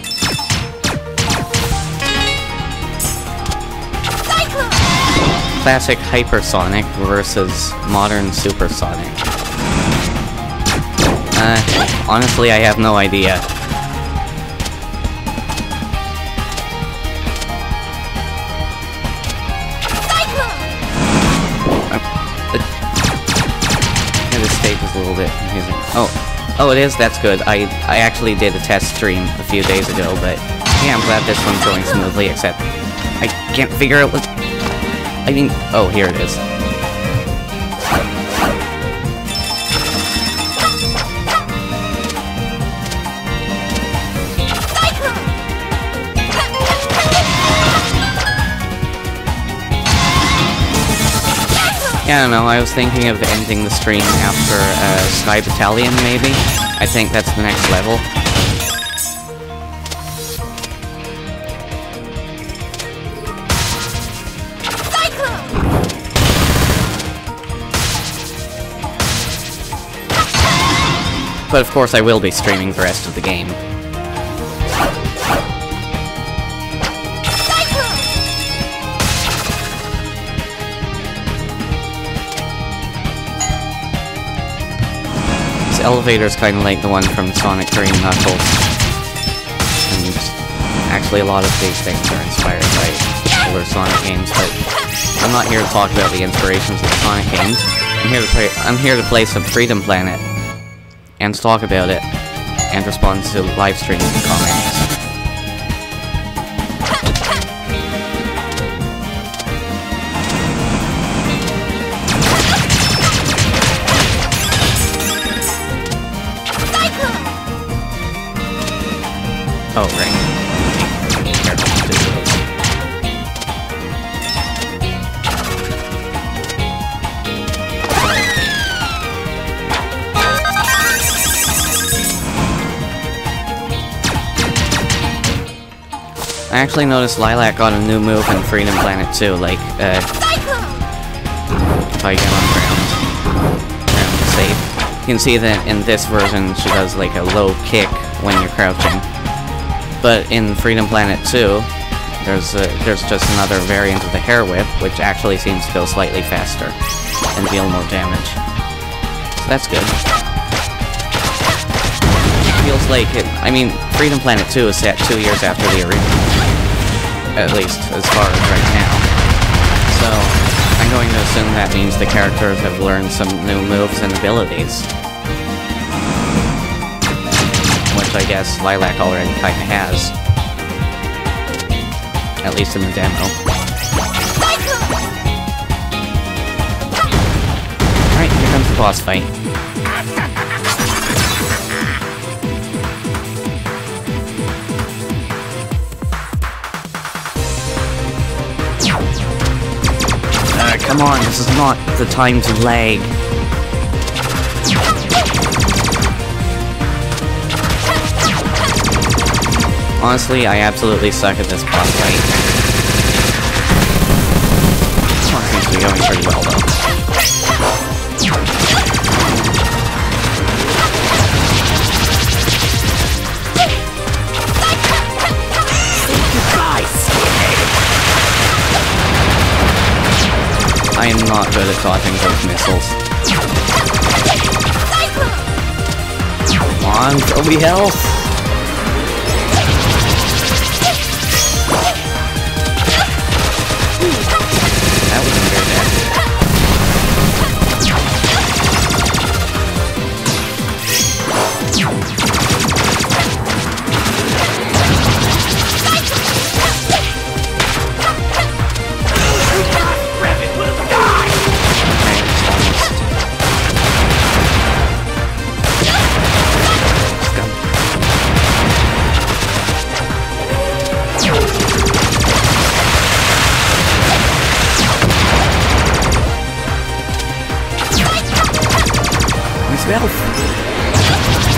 Classic hypersonic versus modern supersonic. Honestly, I have no idea. This stage is a little bit confusing. Oh, it is? That's good. I actually did a test stream a few days ago, but yeah, I'm glad this one's going smoothly, except I can't figure out what... I mean... Oh, here it is. I don't know, I was thinking of ending the stream after Sky Battalion, maybe? I think that's the next level. But of course I will be streaming the rest of the game. Elevator's kind of like the one from Sonic 3 and Knuckles. And actually a lot of these things are inspired by older Sonic games, but I'm not here to talk about the inspirations of the Sonic games. I'm here to play some Freedom Planet and talk about it and respond to live streams and comments. Oh, right. I actually noticed Lilac got a new move in Freedom Planet 2, like, if I get on ground safe. You can see that in this version she does like a low kick when you're crouching. But in Freedom Planet 2, there's just another variant of the hair whip, which actually seems to go slightly faster and deal more damage. So that's good. It feels like it. I mean, Freedom Planet 2 is set 2 years after the original, at least as far as right now. So I'm going to assume that means the characters have learned some new moves and abilities. Which I guess Lilac already kinda has. At least in the demo. Alright, here comes the boss fight. Come on, this is not the time to lag. Honestly, I absolutely suck at this boss fight. This one seems to be going pretty well, though. I am not good at dodging those missiles. Come on, throw me health! That wasn't very bad.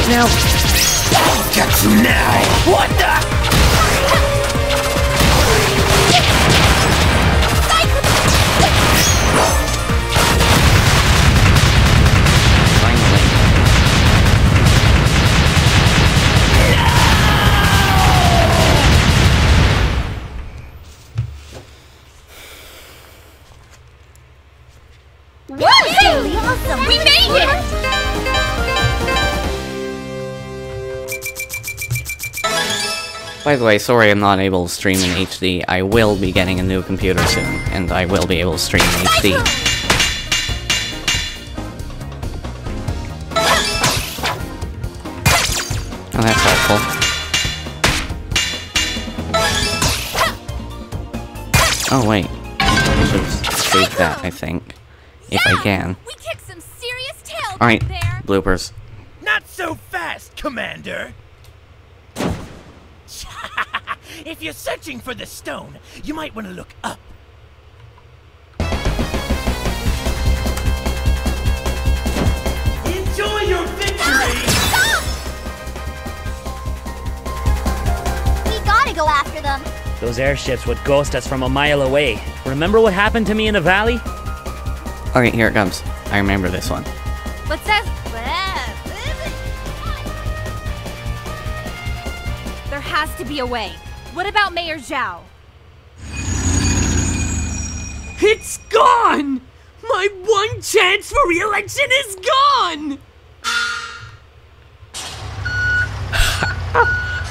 Now, Got you now! What the? finally. Really awesome! We made it! By the way, sorry I'm not able to stream in HD. I will be getting a new computer soon, and I will be able to stream in HD. Oh, that's helpful. Oh, wait. I should save that, I think. If I can. We kicked some serious tail Alright, back there. bloopers. Not so fast, Commander! If you're searching for the stone, you might want to look up. Enjoy your victory! We gotta go after them. Those airships would ghost us from a mile away. Remember what happened to me in the valley? Alright, here it comes. I remember this one. What's that? There has to be a way. What about Mayor Zhao? It's gone! My one chance for re-election is gone!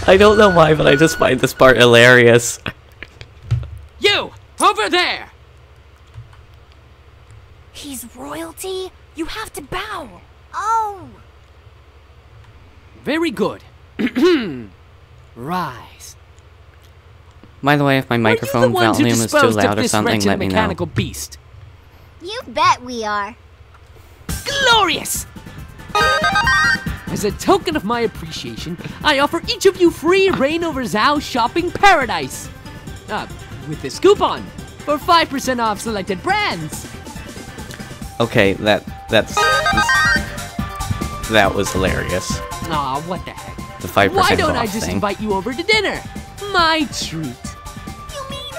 I don't know why, but I just find this part hilarious. You! Over there! He's royalty. You have to bow. Oh! Very good. Rise. By the way, if my microphone volume is too loud or something, let me know. Mechanical beast. You bet we are. Glorious! As a token of my appreciation, I offer each of you free reign over Zhao's shopping paradise. With this coupon for 5% off selected brands. Okay, that was hilarious. Aw, what the heck? The 5% Why don't I off just thing. invite you over to dinner? My treat. You mean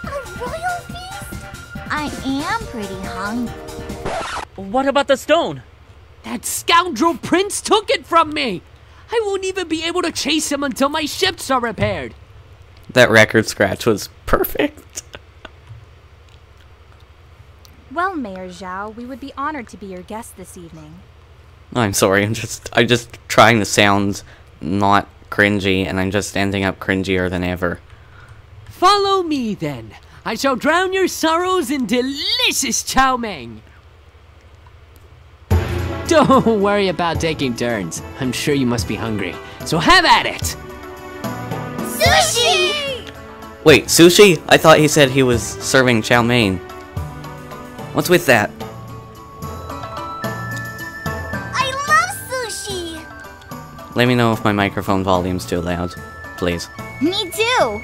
a royal feast? I am pretty hungry. What about the stone? That scoundrel prince took it from me. I won't even be able to chase him until my ships are repaired. That record scratch was perfect. Well, Mayor Zhao, we would be honored to be your guest this evening. I'm sorry, I'm just trying to sound not cringy, and I'm just ending up cringier than ever. Follow me, then. I shall drown your sorrows in delicious chow mein. Don't worry about taking turns. I'm sure you must be hungry. So have at it! Sushi! Wait, sushi? I thought he said he was serving chow mein. What's with that? I love sushi! Let me know if my microphone volume's too loud, please. Me too!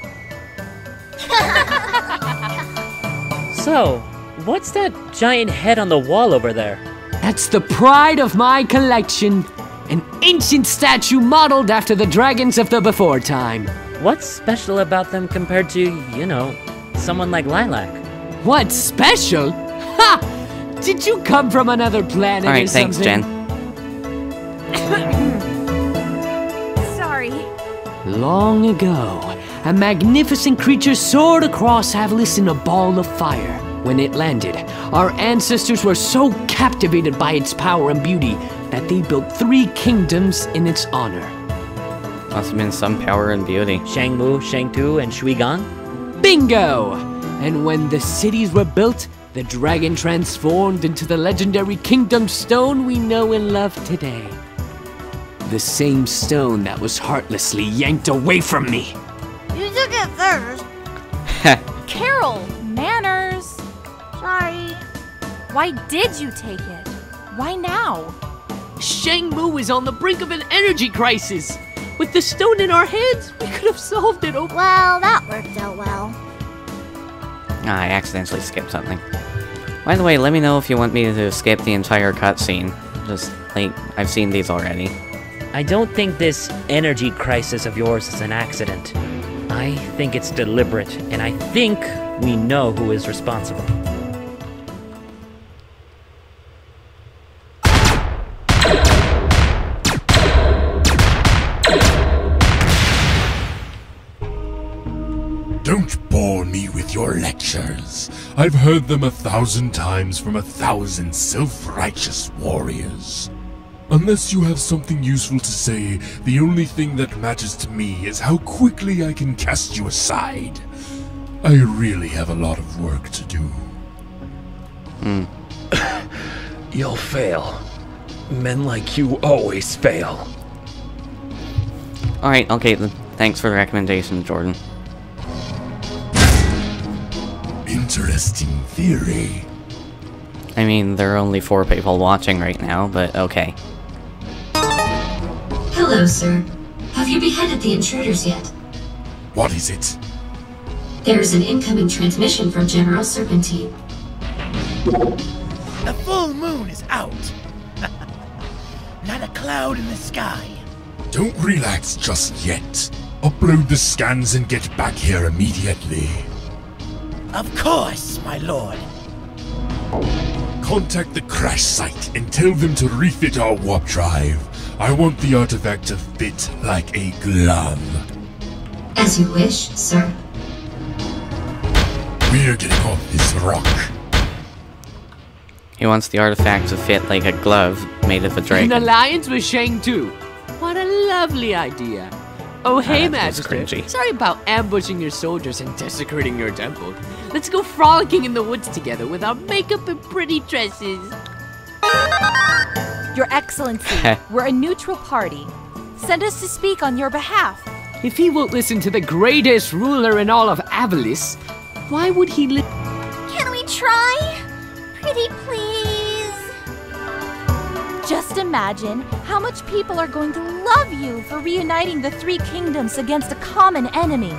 So, what's that giant head on the wall over there? That's the pride of my collection. An ancient statue modeled after the dragons of the before time. What's special about them compared to, you know, someone like Lilac? What's special? Ha! Did you come from another planet or Alright, thanks, something? Jen. Sorry. Long ago, a magnificent creature soared across Avalis in a ball of fire. When it landed, our ancestors were so captivated by its power and beauty that they built 3 kingdoms in its honor. Must have been some power and beauty. Shangmu, Shangtu, and Shuigan? Bingo! And when the cities were built, the dragon transformed into the legendary Kingdom Stone we know and love today. The same stone that was heartlessly yanked away from me. You took it first. Carol, manners. Sorry. Why did you take it? Why now? Shangmu is on the brink of an energy crisis. With the stone in our hands, we could have solved it over. Well, that worked out well. Ah, I accidentally skipped something. By the way, let me know if you want me to skip the entire cutscene, Just, like, I've seen these already. I don't think this energy crisis of yours is an accident. I think it's deliberate, and I think we know who is responsible. Don't bore me with your lectures. I've heard them 1,000 times from 1,000 self-righteous warriors. Unless you have something useful to say, the only thing that matters to me is how quickly I can cast you aside. I really have a lot of work to do. You'll fail. Men like you always fail. Alright, okay, then. Thanks for the recommendation, Jordan. Interesting theory. I mean, there are only 4 people watching right now, but okay. Hello, sir. Have you beheaded the intruders yet? What is it? There is an incoming transmission from General Serpentine. The full moon is out. Not a cloud in the sky. Don't relax just yet. Upload the scans and get back here immediately. Of course, my lord. Contact the crash site and tell them to refit our warp drive. I want the artifact to fit like a glove. As you wish, sir. We're getting off this rock. He wants the artifact to fit like a glove made of a dragon. An alliance with Shang Tu. What a lovely idea. Oh, hey, That's Master. cringy. Sorry about ambushing your soldiers and desecrating your temple. Let's go frolicking in the woods together with our makeup and pretty dresses. Your Excellency, we're a neutral party. Send us to speak on your behalf. If he won't listen to the greatest ruler in all of Avalis, why would he Can we try? Pretty please. Just imagine how much people are going to love you for reuniting the 3 kingdoms against a common enemy.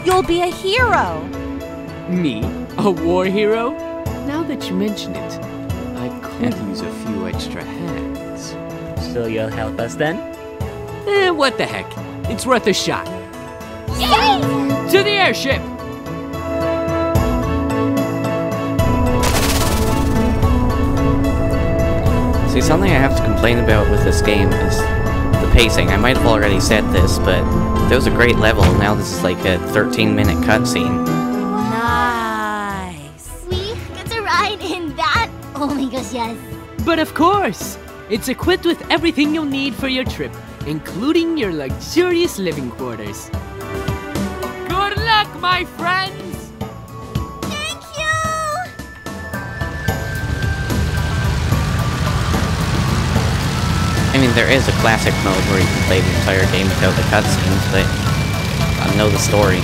You'll be a hero. Me? A war hero? Now that you mention it, I could use a few extra hands. So you'll help us then? What the heck? It's worth a shot. Yay! To the airship! See, something I have to complain about with this game is the pacing. I might have already said this, but there was a great level. Now this is like a 13-minute cutscene. Nice. We get to ride in that? Oh my gosh, yes. But of course! It's equipped with everything you'll need for your trip, including your luxurious living quarters. Good luck, my friends! Thank you! I mean, there is a classic mode where you can play the entire game without the cutscenes, but I know the story.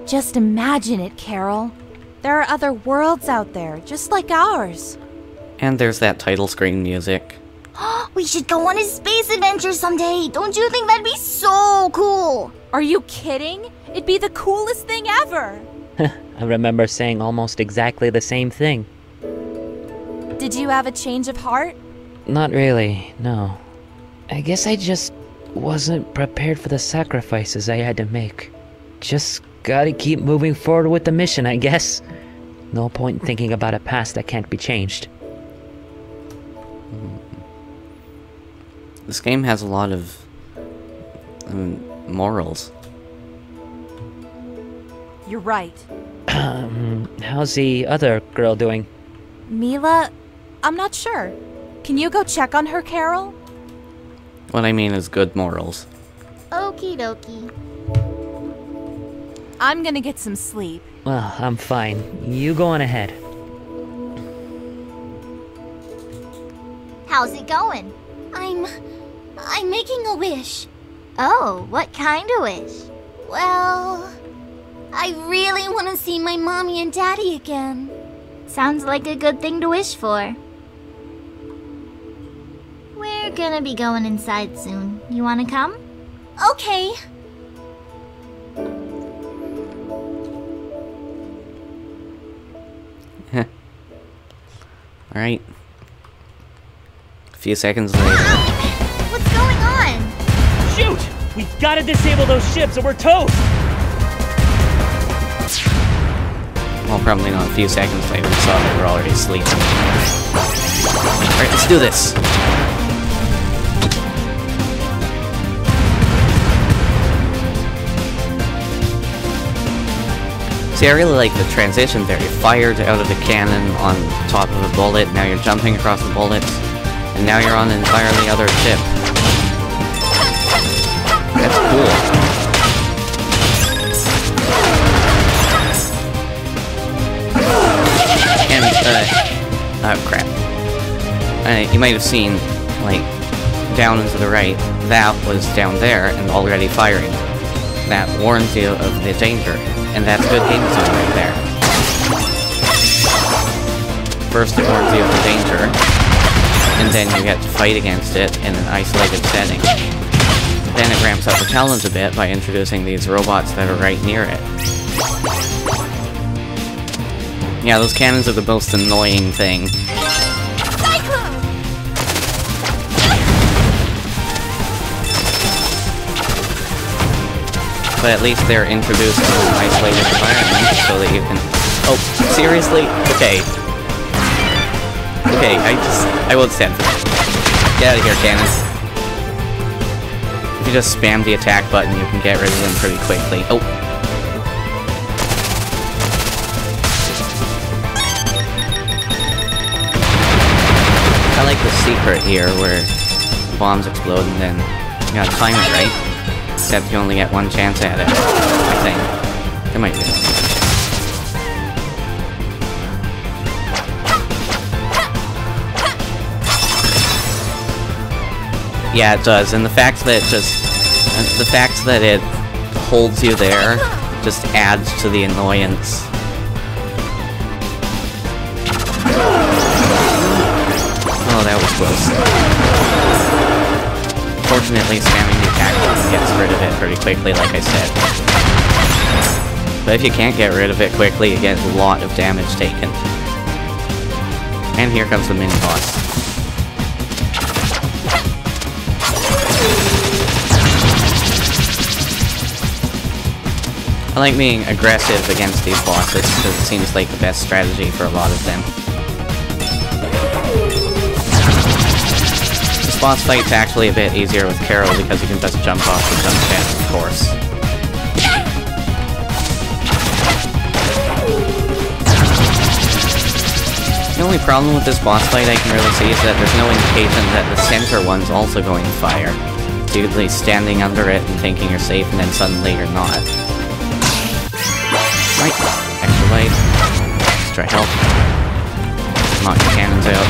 Just imagine it, Carol. There are other worlds out there, just like ours. And there's that title screen music. We should go on a space adventure someday. Don't you think that'd be so cool? Are you kidding? It'd be the coolest thing ever. I remember saying almost exactly the same thing. Did you have a change of heart? Not really, no. I guess I just wasn't prepared for the sacrifices I had to make. Just gotta keep moving forward with the mission, I guess. No point in thinking about a past that can't be changed. This game has a lot of morals. You're right. How's the other girl doing? Mila? I'm not sure. Can you go check on her, Carol? What I mean is good morals. Okie dokie. I'm gonna get some sleep. Well, I'm fine. You go on ahead. How's it going? I'm making a wish. Oh, what kind of wish? Well, I really want to see my mommy and daddy again. Sounds like a good thing to wish for. We're gonna be going inside soon. You wanna come? Okay. Alright. A few seconds later. What's going on? Shoot! We've got to disable those ships or we're toast! Well, probably not a few seconds later. We saw they were already asleep. Alright, let's do this! See, I really like the transition there. You fired out of the cannon on top of a bullet, now you're jumping across the bullets, and now you're on an entirely other ship. That's cool. And, oh crap. You might have seen, like, down and to the right, that was down there and already firing. That warns you of the danger. And that's good game design right there. First it warns you of the danger, and then you get to fight against it in an isolated setting. Then it ramps up the challenge a bit by introducing these robots that are right near it. Yeah, those cannons are the most annoying thing. But at least they're introduced to an isolated environment so that you can... Oh, seriously? Okay. Okay, I won't stand for that. Get out of here, cannon. If you just spam the attack button, you can get rid of them pretty quickly. Oh. I like the secret here where the bombs explode and then you gotta time it right. Except you only get one chance at it, I think. There might be one. Yeah, it does, and the fact that it holds you there just adds to the annoyance. Oh, that was close. Fortunately, spamming the attack button gets rid of it pretty quickly, like I said. But if you can't get rid of it quickly, you get a lot of damage taken. And here comes the mini-boss. I like being aggressive against these bosses, because it seems like the best strategy for a lot of them. This boss fight's actually a bit easier with Carol because you can just jump off the jump pad, of course. The only problem with this boss fight I can really see is that there's no indication that the center one's also going to fire. So you're at least standing under it and thinking you're safe, and then suddenly you're not. Right, extra life. Extra health. Knock the cannons out.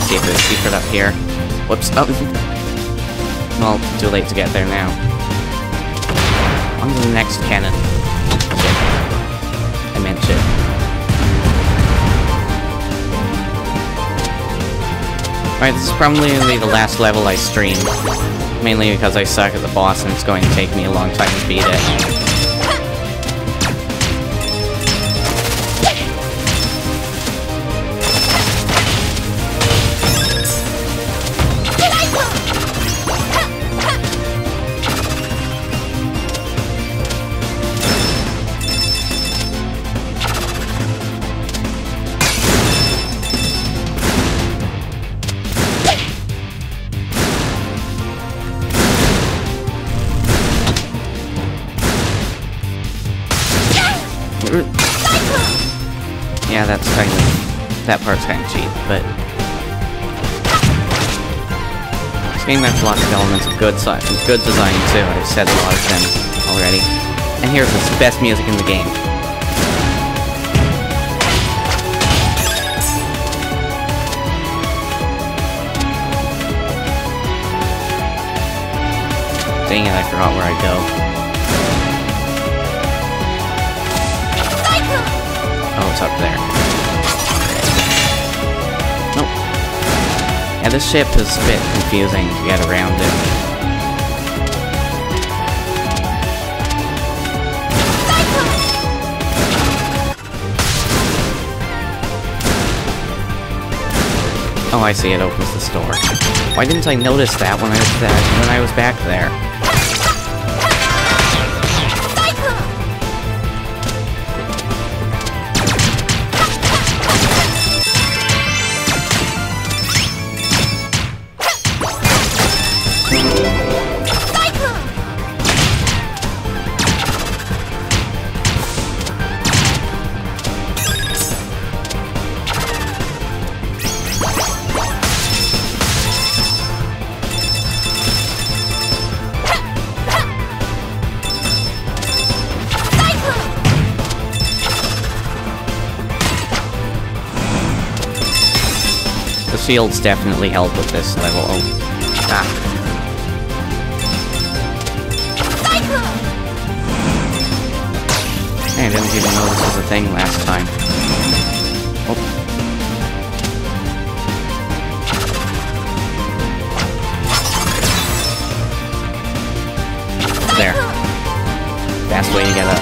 See if there's a secret up here. Whoops, oh. Well, too late to get there now. On to the next cannon. Shit. I meant shit. Alright, this is probably going to be the last level I stream. Mainly because I suck at the boss and it's going to take me a long time to beat it. Yeah, that part's kind of cheap, but this game has lots of elements of good design too. I've said a lot of them already. And here's the best music in the game. Dang it, I forgot where I go. Oh, it's up there. Nope. Yeah, this ship is a bit confusing to get around it. Oh, I see, it opens the store. Why didn't I notice that when I was back there? Shields definitely help with this level. Oh. Ah. Hey, I didn't even know this was a thing last time. Oh. There. Fast way to get up.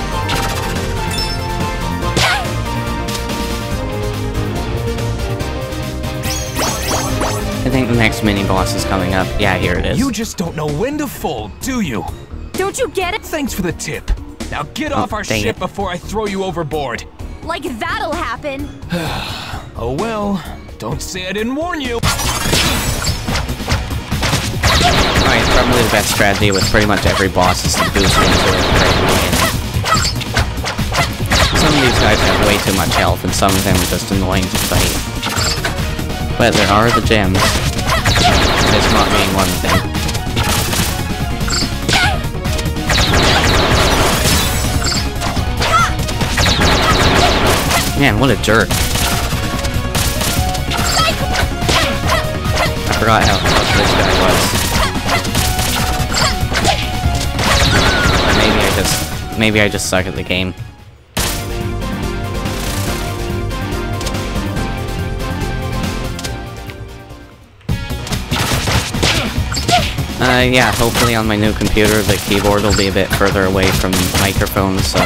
I think the next mini-boss is coming up. Yeah, here it is. You just don't know when to fold, do you? Don't you get it? Thanks for the tip. Now get off our ship before I throw you overboard. Like that'll happen. Oh well, don't say I didn't warn you. Alright, probably the best strategy with pretty much every boss is to boost into it right away. Some of these guys have way too much health, and some of them are just annoying to fight. But there are the gems. This not being one of them. Man, what a jerk. I forgot how tough this guy was. Maybe I just suck at the game. Yeah, hopefully on my new computer the keyboard will be a bit further away from the microphone, so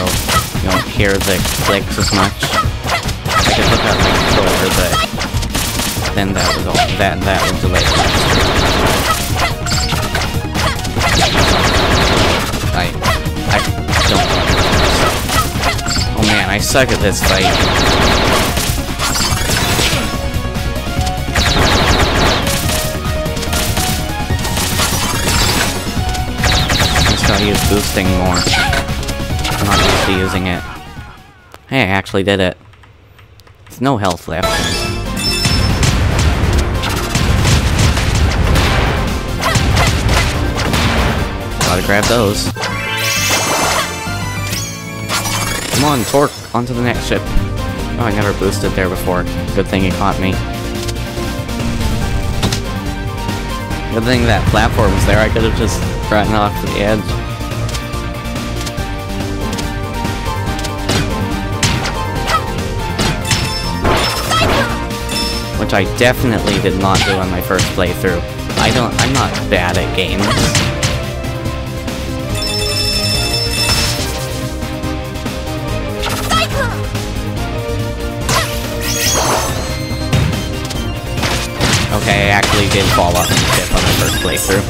you don't hear the clicks as much. I could hook up my controller, but then that would delay the I don't know. Oh man, I suck at this fight. I'll use boosting more. I'm not used to using it. Hey, I actually did it. There's no health left. Gotta grab those. Come on, Torque, onto the next ship. Oh, I never boosted there before. Good thing he caught me. Good thing that platform was there, I could have just gotten off the edge. Which I definitely did not do on my first playthrough. I'm not bad at games. Okay, I actually did fall off the ship on my first playthrough.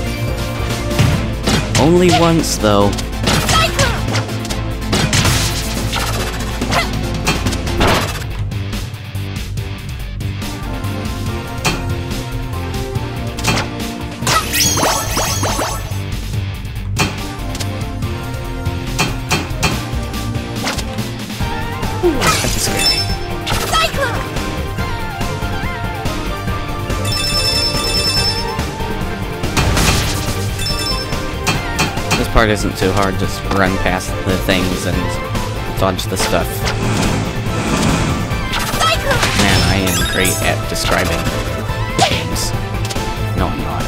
Only once, though. That's scary. This part isn't too hard, just run past the things and dodge the stuff. Man, I am great at describing games. No, I'm not.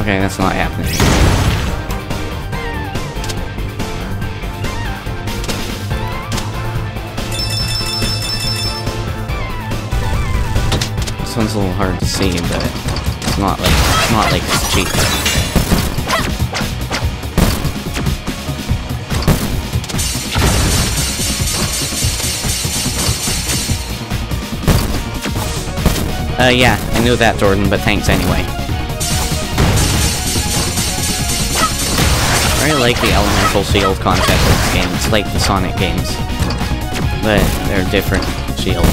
Okay, that's not happening. This one's a little hard to see, but it's not like it's cheap. Yeah, I knew that, Jordan, but thanks anyway. I really like the elemental shield concept of this game. It's like the Sonic games, but they're different shields.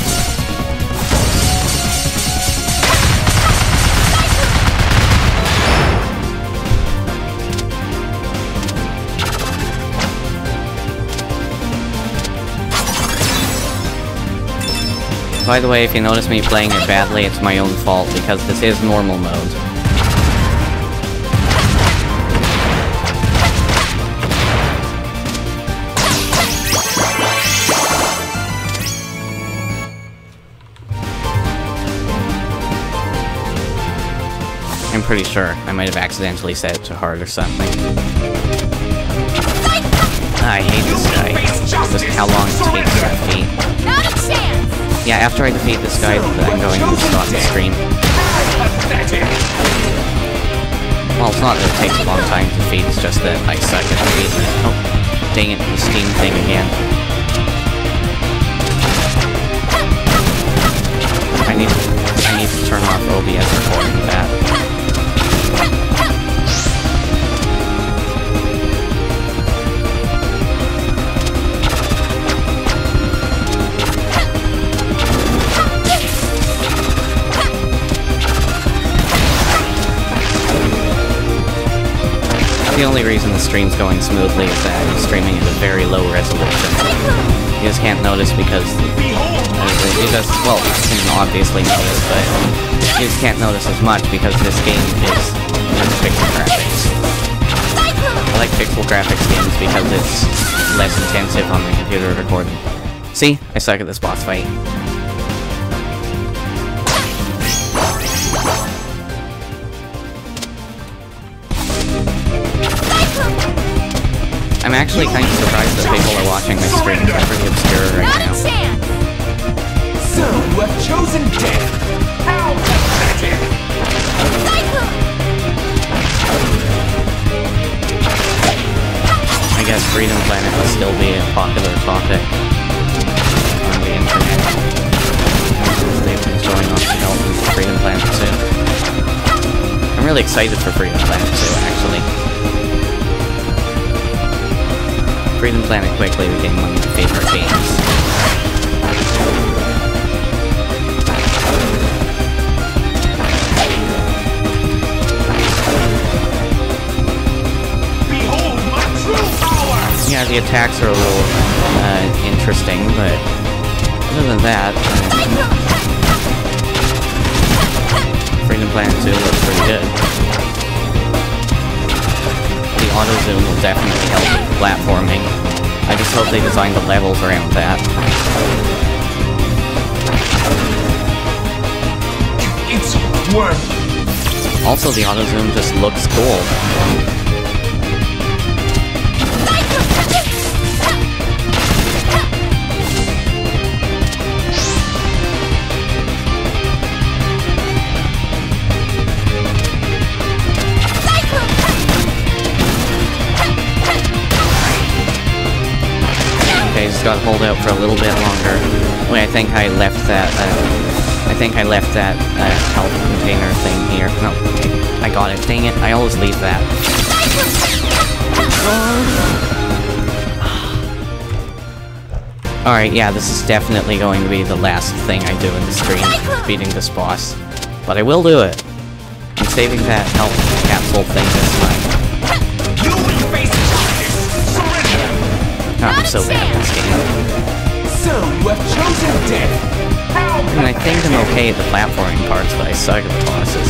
By the way, if you notice me playing it badly, it's my own fault, because this is normal mode. I'm pretty sure I might have accidentally set it to hard or something. I hate this guy. Just how long it takes to defeat. Not a chance! Yeah, after I defeat this guy, I'm going to stop the stream. Well, it's not that it takes a long time to defeat, it's just that I suck at defeating it. Oh, dang it, the Steam thing again. I need to turn off OBS recording with that. The only reason the stream's going smoothly is that I'm streaming at a very low resolution. You just can't notice because... you just, well, you can obviously notice, but you just can't notice as much because this game is pixel graphics. I like pixel graphics games because it's less intensive on the computer recording. See? I suck at this boss fight. I'm actually kind of surprised that people are watching my streams. I'm pretty obscure right now. So, you have chosen death. How pathetic! I guess Freedom Planet will still be a popular topic on the internet. They've been showing off development for Freedom Planet 2. I'm really excited for Freedom Planet 2, actually. Freedom Planet quickly became one of my favorite games. Behold my true power! Yeah, the attacks are a little interesting, but other than that, Freedom Planet 2 looks pretty good. The auto-zoom will definitely help with platforming. I just hope they design the levels around that. It's worth. Also, the auto-zoom just looks cool. Just gotta hold out for a little bit longer. Wait, I think I left that, health container thing here. No, I got it. Dang it, I always leave that. Alright, yeah, this is definitely going to be the last thing I do in the stream, beating this boss. But I will do it. I'm saving that health capsule thing this time. You will face justice! Surrender! I'm so bad at this game. So, you have chosen death! How I mean, I think I'm okay at the platforming parts, but I suck at the bosses.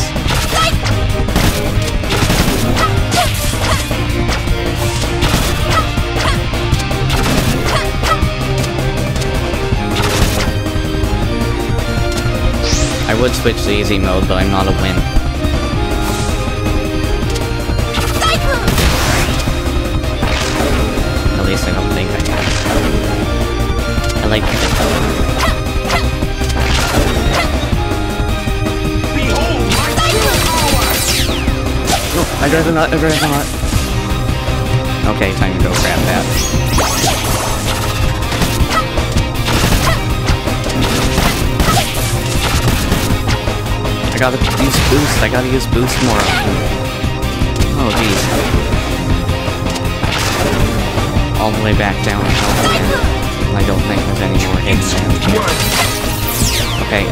I would switch to easy mode, but I'm not a wimp. At least I don't think I am. I like to think that. Oh, I'd rather not, I'd rather not. Okay, time to go grab that. gotta use boost. I gotta use boost more often. Oh, jeez. All the way back down to health again. I don't think there's any more hits down here. Okay,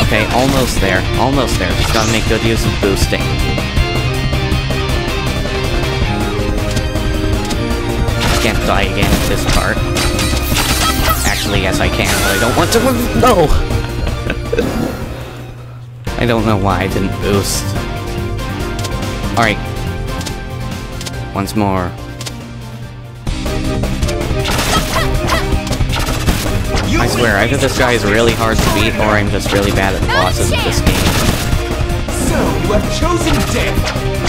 okay, almost there. Almost there. Just gotta make good use of boosting. Can't die again at this part. Actually, yes I can, but I don't want to. No! I don't know why I didn't boost. Alright. Once more. I swear, either this guy is really hard to beat, or I'm just really bad at the bosses of this game. So, you have chosen death!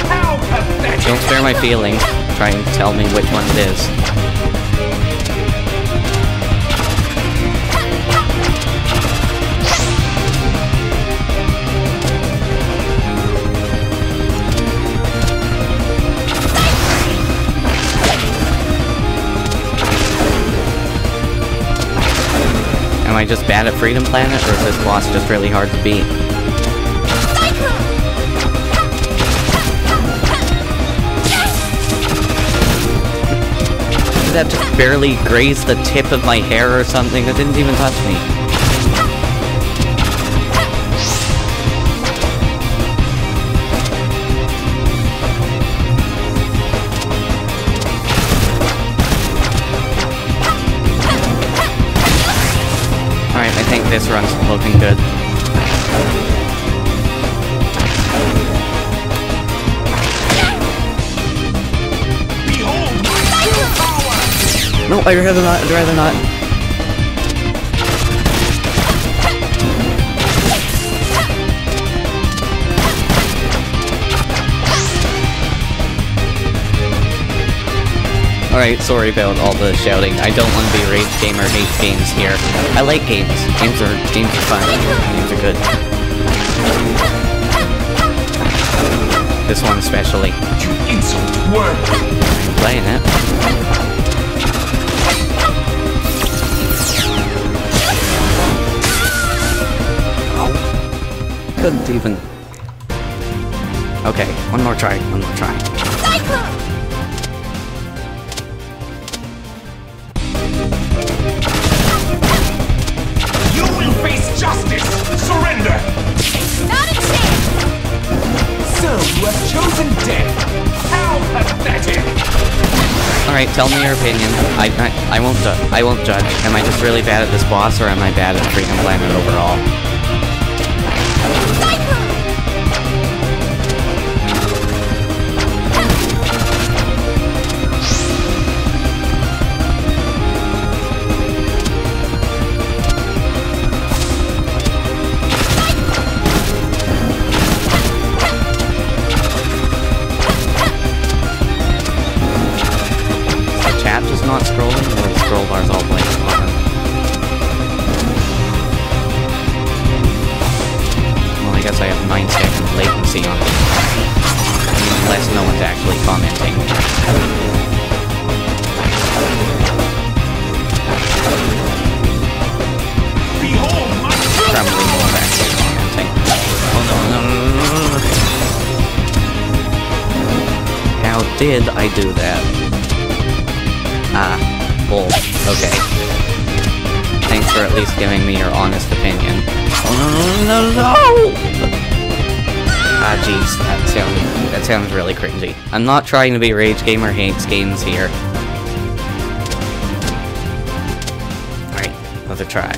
How pathetic! Don't spare my feelings. Try and tell me which one it is. Am I just bad at Freedom Planet, or is this boss just really hard to beat? That just barely grazed the tip of my hair or something. That didn't even touch me. Alright, I think this run's looking good. No, I'd rather not, I'd rather not. Alright, sorry about all the shouting. I don't want to be Rage Gamer hates games here. I like games. Games are fun. Games are good. This one especially. You insult word! I'm playing it. Couldn't even. Okay, one more try, one more try. You will face justice! Surrender! Not a chance! So, you have chosen death! How pathetic! Alright, tell me your opinion. I won't judge. Am I just really bad at this boss, or am I bad at Freedom Planet overall? Not scrolling, or the scroll bar's all blank. Well, I guess I have 9-second latency on it. Unless no one's actually commenting. Behold my Probably no one's actually commenting. Oh no. How did I do that? Ah, bull. Okay. Thanks for at least giving me your honest opinion. Oh no! Ah, jeez, that sounds really cringy. I'm not trying to be Rage Gamer hates games here. Alright, another try.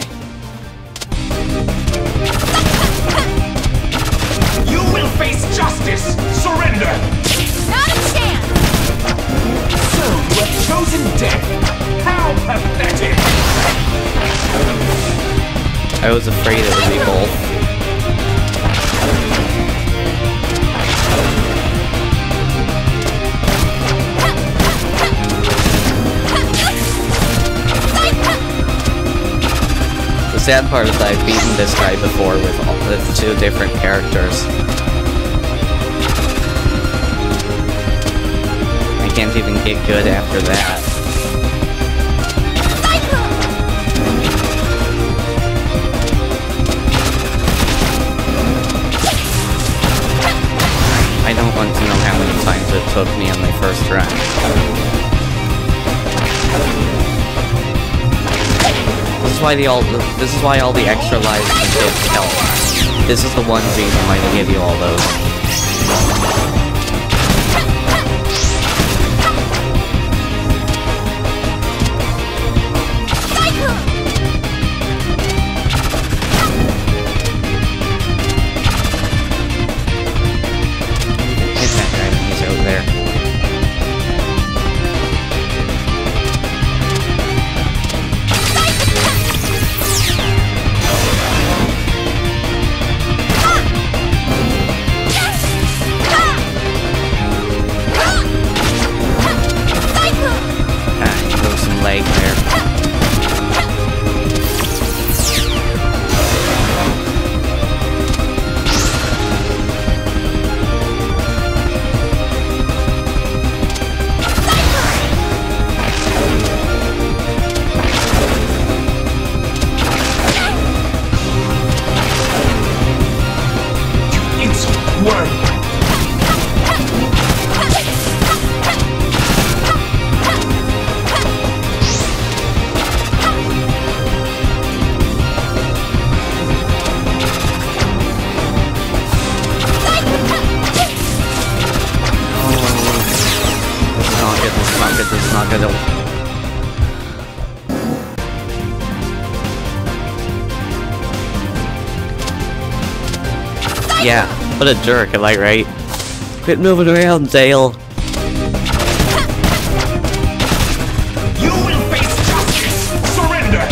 You will face justice! Surrender! Not a chance! So, you have chosen death! How pathetic! I was afraid it would be both. sad part is that I've beaten this guy before with 2 different characters. I can't even get good after that. I don't want to know how many times it took me on my first run. This is why all the extra lives and tips help. This is the one reason why they give you all those. Hit that guy when he's out there. Leg there. It's work. This is not good. Yeah, what a jerk, am I right? Quit moving around, Dale. You will face justice! Surrender!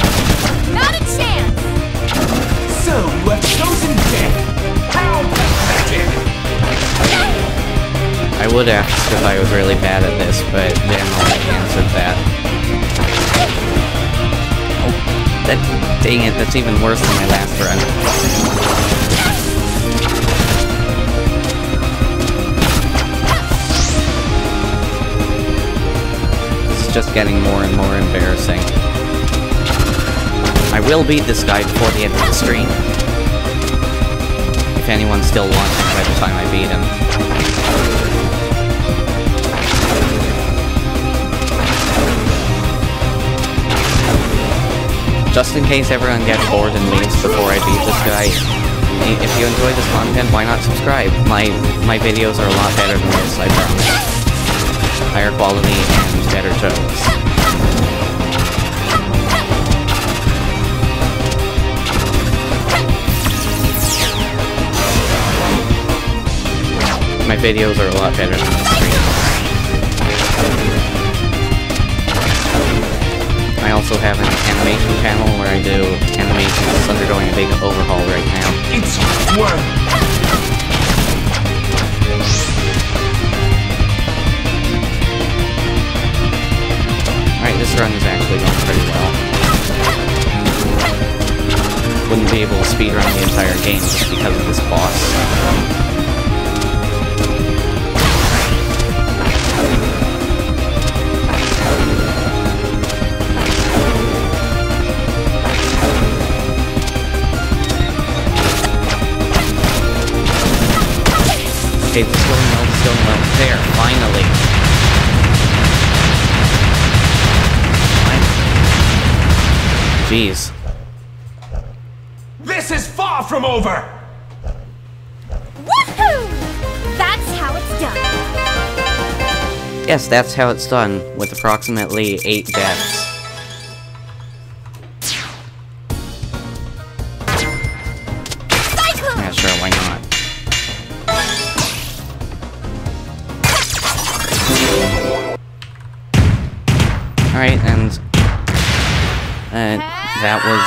Not a chance! So, you have chosen death! How pathetic! I would ask if I was really bad at this, but Dan already answered that. Oh, dang it, that's even worse than my last run. This is just getting more and more embarrassing. I will beat this guy before the end of the stream. If anyone's still watching by the time I beat him. Just in case everyone gets bored and leaves before I beat this guy, if you enjoy this content, why not subscribe? My videos are a lot better than this, I promise. Higher quality and better jokes. My videos are a lot better than the stream. I also have an animation channel where I do animation that's undergoing a big overhaul right now. It's work! Alright, this run is actually going pretty well. Wouldn't be able to speedrun the entire game just because of this boss. Okay, the still melt there, finally. Jeez. This is far from over! Woohoo! That's how it's done. Yes, that's how it's done, with approximately 8 deaths. Yeah, sure, why not? Alright, and that was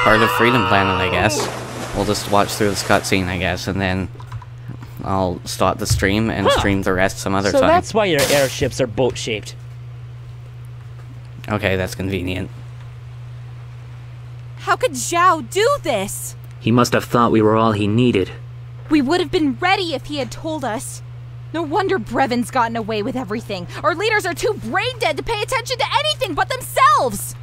part of Freedom Planet, I guess. We'll just watch through this cutscene, I guess, and then I'll stop the stream and stream the rest some other time. So that's why your airships are boat-shaped. Okay, that's convenient. How could Zhao do this? He must have thought we were all he needed. We would have been ready if he had told us. No wonder Brevon's gotten away with everything. Our leaders are too brain dead to pay attention to anything but themselves!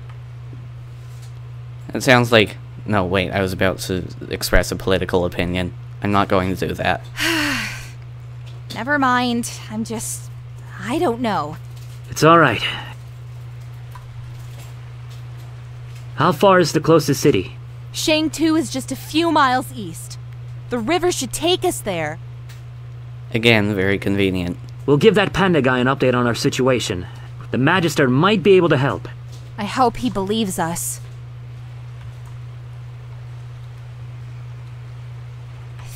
It sounds like... No, wait, I was about to express a political opinion. I'm not going to do that. Never mind. I don't know. It's alright. How far is the closest city? Shang-Tu is just a few miles east. The river should take us there. Again, very convenient. We'll give that panda guy an update on our situation. The Magister might be able to help. I hope he believes us.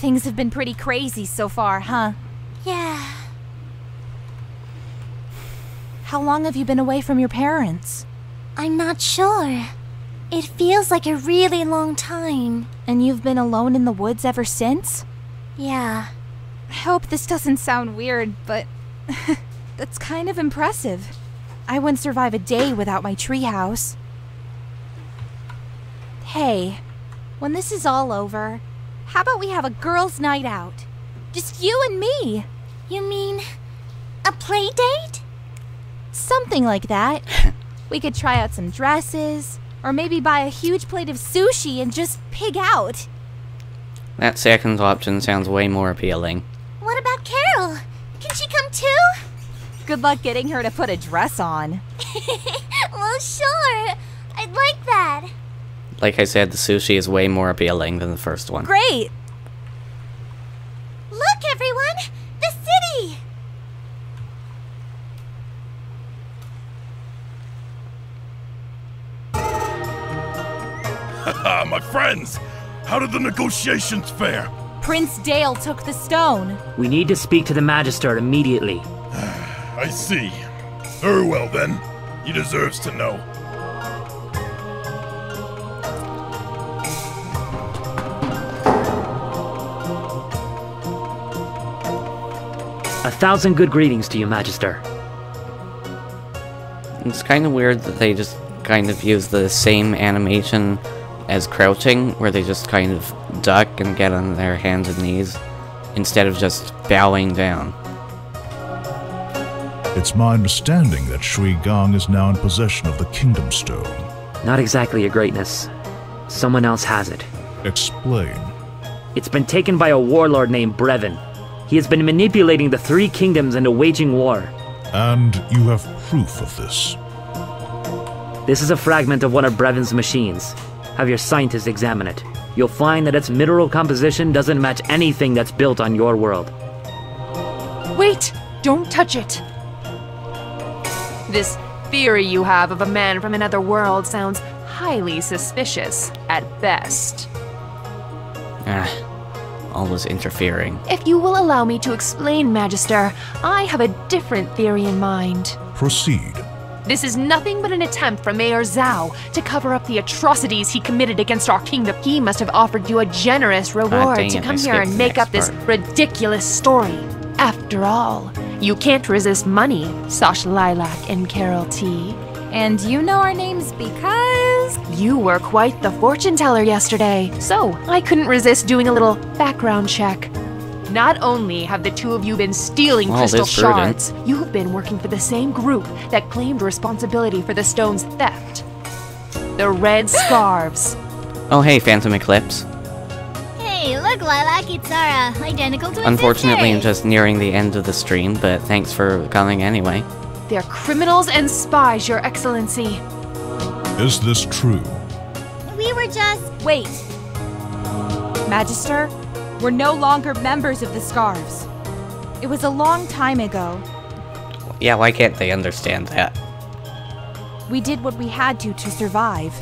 Things have been pretty crazy so far, huh? Yeah. How long have you been away from your parents? I'm not sure. It feels like a really long time. And you've been alone in the woods ever since? Yeah. I hope this doesn't sound weird, but that's kind of impressive. I wouldn't survive a day without my treehouse. Hey, when this is all over, how about we have a girls' night out? Just you and me. You mean a play date? Something like that. We could try out some dresses, or maybe buy a huge plate of sushi and just pig out. That second option sounds way more appealing. What about Carol? Can she come too? Good luck getting her to put a dress on. Well, sure. I'd like that. Like I said, the sushi is way more appealing than the first one. Great! Look, everyone! The city! Haha, my friends! How did the negotiations fare? Prince Dale took the stone. We need to speak to the Magister immediately. I see. Very well then. He deserves to know. A thousand good greetings to you, Magister. It's kind of weird that they just kind of use the same animation as crouching, where they just kind of duck and get on their hands and knees, instead of just bowing down. It's my understanding that Shui Gong is now in possession of the Kingdom Stone. Not exactly a greatness. Someone else has it. Explain. It's been taken by a warlord named Brevon. He has been manipulating the three kingdoms into waging war. And you have proof of this? This is a fragment of one of Brevon's machines. Have your scientists examine it. You'll find that its mineral composition doesn't match anything that's built on your world. Wait! Don't touch it! This theory you have of a man from another world sounds highly suspicious, at best. Always interfering. If you will allow me to explain, Magister, I have a different theory in mind. Proceed. This is nothing but an attempt from Mayor Zhao to cover up the atrocities he committed against our kingdom. He must have offered you a generous reward to come here and make up this ridiculous story. After all, you can't resist money, Sash Lilac and Carol T. And you know our names because... You were quite the fortune teller yesterday, so I couldn't resist doing a little background check. Not only have the two of you been stealing crystal shards, you've been working for the same group that claimed responsibility for the stone's theft. The Red Scarves. Oh hey, Phantom Eclipse. Hey, look, Lilac, it's our identical twin Unfortunately, I'm sisters. just nearing the end of the stream, but thanks for coming anyway. They're criminals and spies, Your Excellency. Is this true? We were just... Wait. Magister, we're no longer members of the Scarves. It was a long time ago. Yeah, why can't they understand that? We did what we had to survive.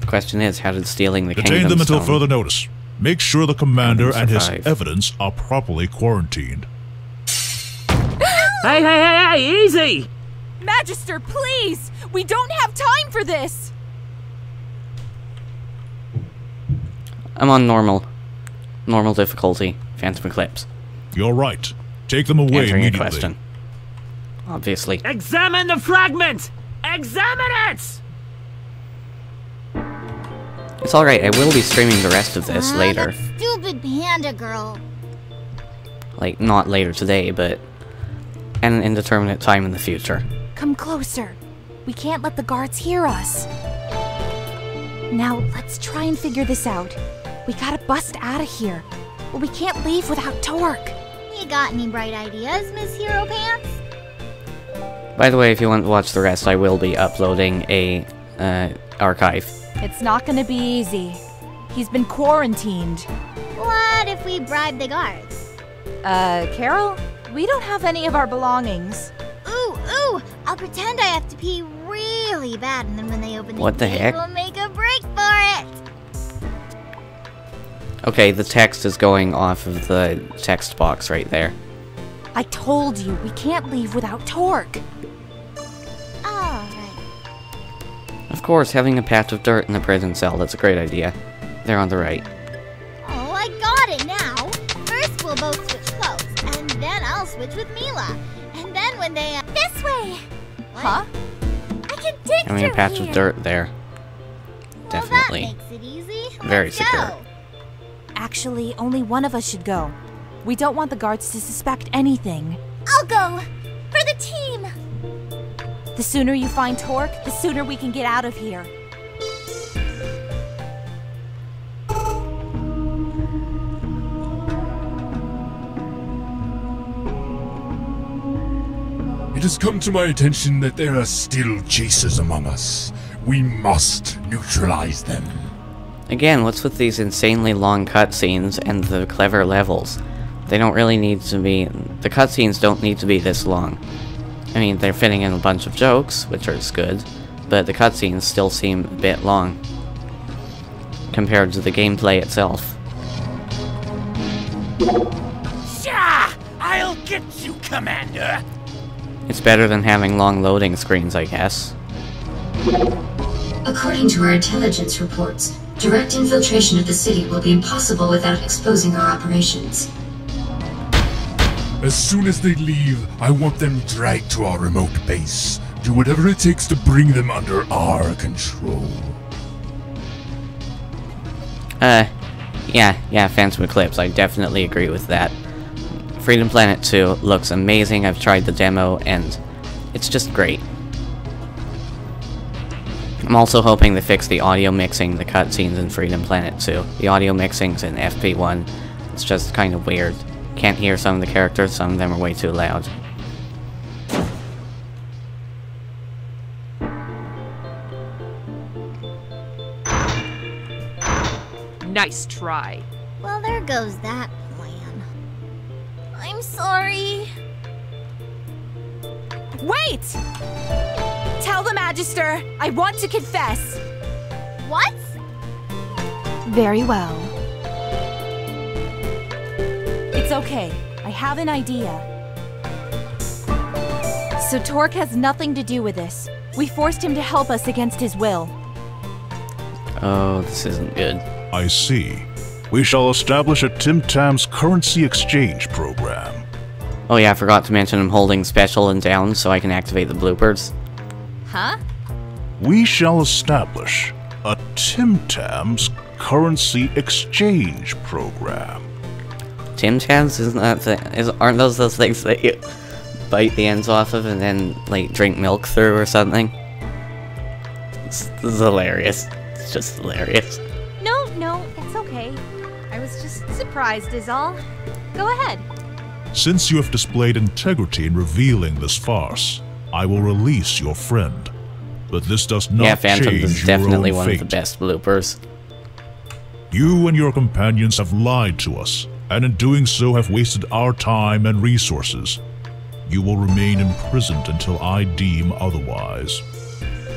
The question is, how did stealing the Detain Kingdom them until Stone further notice. Make sure the commander and his survive? evidence are properly quarantined. Hey, easy! Magister, please! We don't have time for this! I'm on normal difficulty, Phantom Eclipse. You're right. Take them away Answering a immediately. question. Obviously. Examine the fragment! Examine it! It's alright, I will be streaming the rest of this later. That stupid panda girl. Like, not later today, but at an indeterminate time in the future. Come closer. We can't let the guards hear us. Now, let's try and figure this out. We gotta bust out of here. But we can't leave without Torque. You got any bright ideas, Miss Hero Pants? By the way, if you want to watch the rest, I will be uploading a archive. It's not gonna be easy. He's been quarantined. What if we bribe the guards? Carol? We don't have any of our belongings. Ooh, I'll pretend I have to pee really bad, and then when they open What the gate, heck? we'll make a break for it. Okay, the text is going off of the text box right there. I told you, we can't leave without Torque. Alright. Of course, having a patch of dirt in a prison cell, that's a great idea. They're on the right. Oh, I got it now. First we'll both switch clothes, and then I'll switch with Mila. And then when they... This way! What? Huh? I can dig Having a through patch here. of dirt there. Definitely. Well, that makes it easy. Very Let's secure. go. Actually, only one of us should go. We don't want the guards to suspect anything. I'll go. For the team. The sooner you find Torque, the sooner we can get out of here. It has come to my attention that there are still chasers among us. We must neutralize them. Again, what's with these insanely long cutscenes and the clever levels? They don't really need to be... The cutscenes don't need to be this long. I mean, they're fitting in a bunch of jokes, which is good, but the cutscenes still seem a bit long compared to the gameplay itself. Shah! I'll get you, Commander! It's better than having long loading screens, I guess. According to our intelligence reports, direct infiltration of the city will be impossible without exposing our operations. As soon as they leave, I want them dragged to our remote base. Do whatever it takes to bring them under our control. Yeah, Phantom Eclipse, I definitely agree with that. Freedom Planet 2 looks amazing. I've tried the demo, and it's just great. I'm also hoping they fix the audio mixing, the cutscenes in Freedom Planet 2. The audio mixings in FP1, it's just kind of weird. Can't hear some of the characters, some of them are way too loud. Nice try. Well, there goes that plan. I'm sorry. Wait! Tell the Magister, I want to confess. What? Very well. It's okay. I have an idea. So Torque has nothing to do with this. We forced him to help us against his will. Oh, this isn't good. I see. We shall establish a Tim Tam's currency exchange program. Oh yeah, I forgot to mention I'm holding special and down so I can activate the bloopers. Huh? We shall establish a Tim Tam's currency exchange program. Tim Tams, isn't that aren't those things that you bite the ends off of and then like drink milk through or something? This is hilarious. It's just hilarious. No, it's okay. I was just surprised is all. Go ahead. Since you have displayed integrity in revealing this farce, I will release your friend. But this does not Yeah, Phantom change is your definitely own one fate. of the best bloopers. You and your companions have lied to us, and in doing so have wasted our time and resources. You will remain imprisoned until I deem otherwise.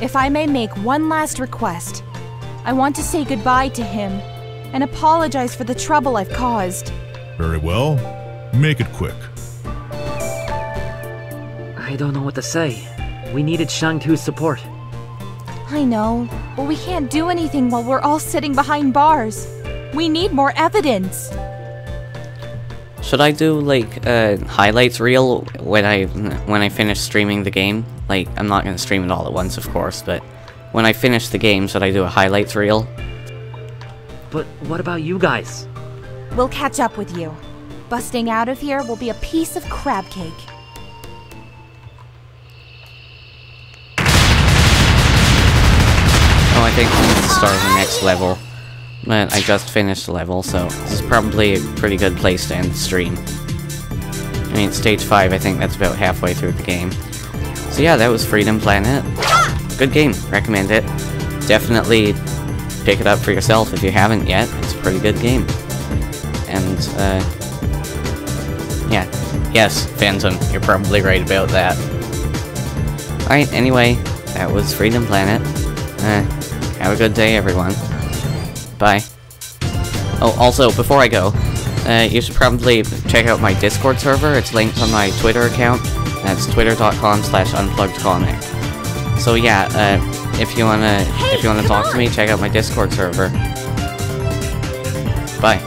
If I may make one last request, I want to say goodbye to him and apologize for the trouble I've caused. Very well. Make it quick. I don't know what to say. We needed Shang-Tu's support. I know, but we can't do anything while we're all sitting behind bars. We need more evidence. Should I do, like, a highlights reel when I finish streaming the game? Like, I'm not gonna stream it all at once, of course, but when I finish the game, should I do a highlights reel? But what about you guys? We'll catch up with you. Busting out of here will be a piece of crab cake. Oh, I think we need to start the next level. But I just finished the level, so this is probably a pretty good place to end the stream. I mean, stage 5, I think that's about halfway through the game. So yeah, that was Freedom Planet. Good game, recommend it. Definitely pick it up for yourself if you haven't yet. It's a pretty good game. And, yeah. Yes, Phantom, you're probably right about that. Alright, anyway, that was Freedom Planet. Have a good day, everyone. Bye. Oh, also, before I go, you should probably check out my Discord server. It's linked on my Twitter account. That's twitter.com/unpluggedcomic. So yeah, if you wanna talk to me, check out my Discord server. Bye.